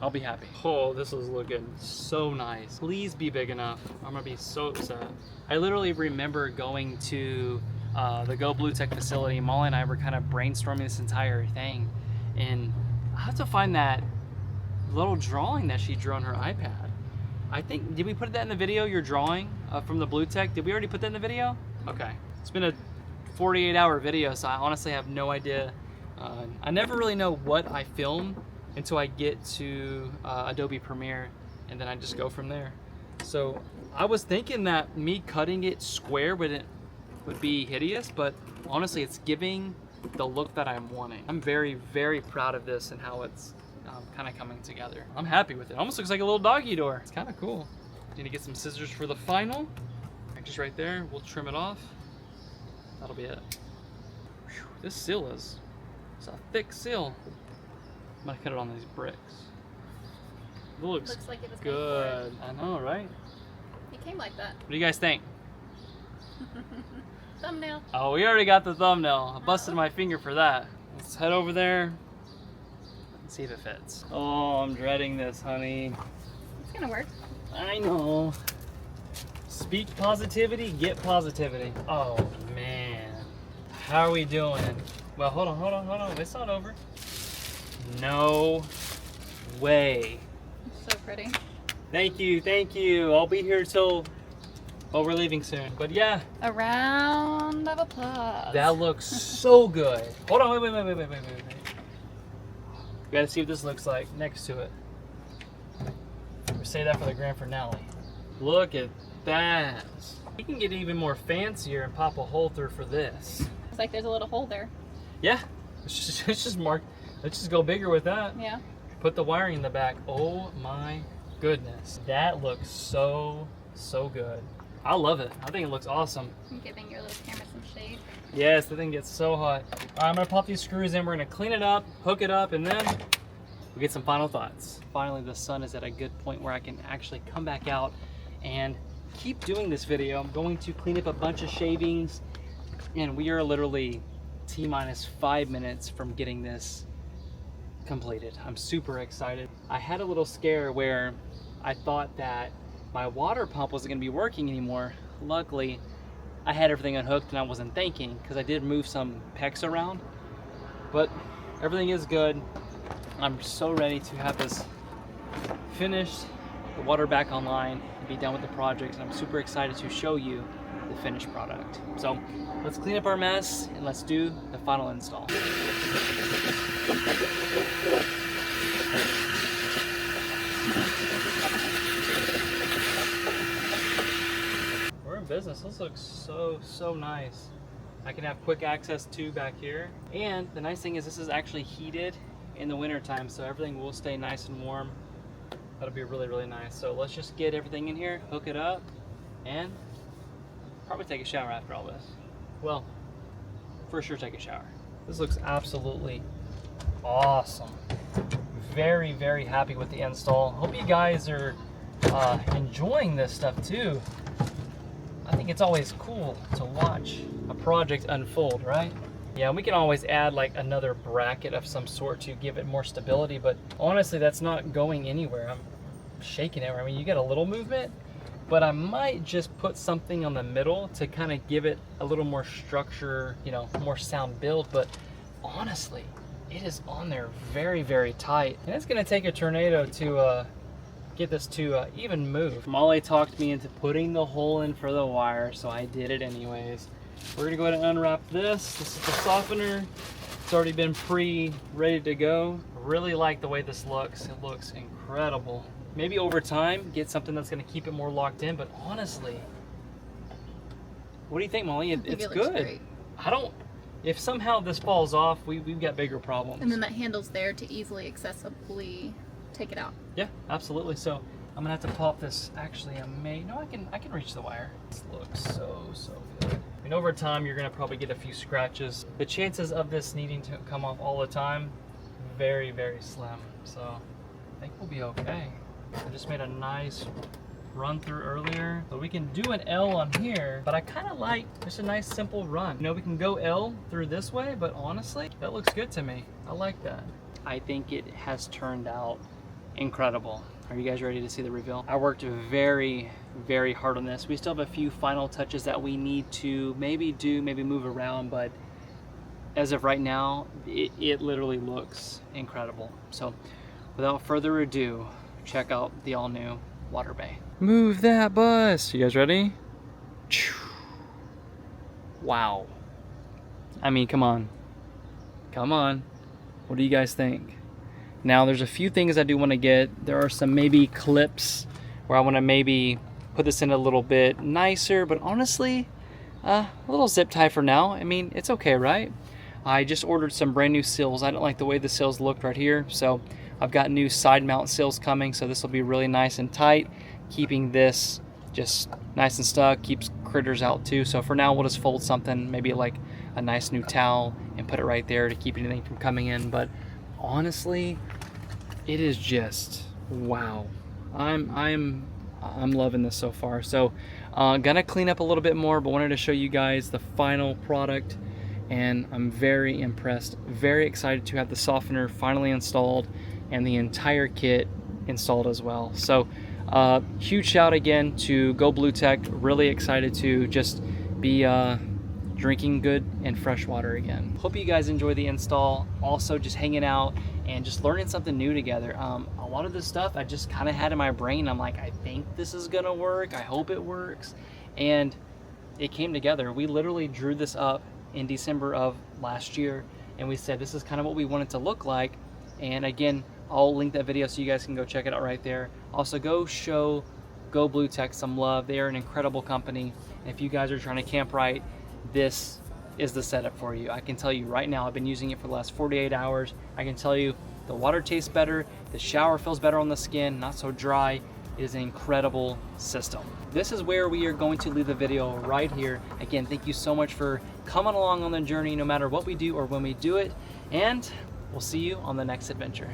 I'll be happy. Oh, this is looking so nice. Please be big enough. I'm gonna be so upset. I literally remember going to the GoBlu Tech facility. Molly and I were kind of brainstorming this entire thing, and I have to find that little drawing that she drew on her iPad. I think, did we put that in the video, your drawing from the Blue Tech? Did we already put that in the video? Okay. It's been a 48-hour video, so I honestly have no idea. I never really know what I film until I get to Adobe Premiere, and then I just go from there. So I was thinking that me cutting it square would be hideous, but honestly it's giving the look that I'm wanting. I'm very, very proud of this and how it's kind of coming together. I'm happy with it. Almost looks like a little doggy door. It's kind of cool. Need to get some scissors for the final. Just right there. We'll trim it off. That'll be it. Whew, this seal is, it's a thick seal. I'm gonna cut it on these bricks. It looks like it was good. I know, right? It came like that. What do you guys think? Thumbnail. Oh, we already got the thumbnail. I busted my finger for that. Let's head over there and see if it fits. Oh, I'm dreading this, honey. It's gonna work. I know. Speak positivity, get positivity. Oh, man. How are we doing? Well, hold on. It's not over. No way. It's so pretty. Thank you. I'll be here till, well, we're leaving soon. But yeah. A round of applause. That looks so good. Hold on, wait. We gotta see what this looks like next to it. We'll save that for the grand finale. Look at that. We can get even more fancier and pop a hole through for this. It's like there's a little hole there. Yeah, let's just go bigger with that. Yeah. Put the wiring in the back. Oh my goodness. That looks so good. I love it. I think it looks awesome. I'm giving your little camera some shade. Yes, the thing gets so hot. All right, I'm gonna pop these screws in. We're gonna clean it up, hook it up, and then we'll get some final thoughts. Finally, the sun is at a good point where I can actually come back out and keep doing this video. I'm going to clean up a bunch of shavings, and we are literally T-minus 5 minutes from getting this completed. I'm super excited. I had a little scare where I thought that my water pump wasn't going to be working anymore. Luckily, I had everything unhooked and I wasn't thinking, because I did move some PEX around, but everything is good. I'm so ready to have this finished, the water back online, and be done with the project, and I'm super excited to show you the finished product. So let's clean up our mess and let's do the final install. We're in business. This looks so nice. I can have quick access to back here, and the nice thing is this is actually heated in the winter time, so everything will stay nice and warm. That'll be really nice. So let's just get everything in here, hook it up, and probably take a shower after all this. Well, for sure take a shower. This looks absolutely awesome. Very happy with the install. Hope you guys are enjoying this stuff too. I think it's always cool to watch a project unfold, right? Yeah, we can always add like another bracket of some sort to give it more stability, but honestly, that's not going anywhere. I'm shaking it. I mean, you get a little movement, but I might just put something on the middle to kind of give it a little more structure, you know, more sound build. But honestly, it is on there very tight, and it's gonna take a tornado to get this to even move. Molly talked me into putting the hole in for the wire, so I did it anyways. We're gonna go ahead and unwrap this. This is the softener. It's already been ready to go. Really like the way this looks. It looks incredible. Maybe over time, get something that's gonna keep it more locked in, but honestly, what do you think, Molly? It's good. Great. If somehow this falls off, we've got bigger problems. And then that handle's there to easily accessibly take it out. Yeah, absolutely. So I'm gonna have to pop this. Actually, I can reach the wire. This looks so good. And over time, you're gonna probably get a few scratches. The chances of this needing to come off all the time, very slim. So I think we'll be okay. I just made a nice run through earlier, so we can do an L on here, but I kind of like just a nice simple run. You know, we can go L through this way, but honestly, that looks good to me. I like that. I think it has turned out incredible. Are you guys ready to see the reveal? I worked very hard on this. We still have a few final touches that we need to maybe move around, but as of right now, it literally looks incredible. So without further ado, check out the all new water bay. Move that bus. You guys ready? Wow. I mean, come on. What do you guys think? Now, there's a few things I do want to get. There are some maybe clips where I want to maybe put this in a little bit nicer, but honestly, a little zip tie for now. I mean, it's okay, right? I just ordered some brand new sills. I don't like the way the sills looked right here, so I've got new side mount sills coming, so this will be really nice and tight, keeping this just nice and stuck, keeps critters out too. So for now, we'll just fold something, maybe like a nice new towel, and put it right there to keep anything from coming in. But honestly, it is just wow. I'm loving this so far. So gonna clean up a little bit more, but wanted to show you guys the final product, and I'm very impressed, very excited to have the softener finally installed and the entire kit installed as well. So huge shout again to GoBlu Tech. Really excited to just be drinking good and fresh water again. Hope you guys enjoy the install. Also just hanging out and just learning something new together. A lot of this stuff I just kind of had in my brain. I'm like, I think this is gonna work, I hope it works, and it came together. We literally drew this up in December of last year, and we said this is kind of what we want it to look like. And again, I'll link that video so you guys can go check it out right there. Also, go show GoBlu Tech some love. They are an incredible company, and if you guys are trying to camp right, this is the setup for you. I can tell you right now, I've been using it for the last 48 hours. I can tell you the water tastes better, the shower feels better on the skin, not so dry. It is an incredible system. This is where we are going to leave the video right here. Again, thank you so much for coming along on the journey, no matter what we do or when we do it, and we'll see you on the next adventure.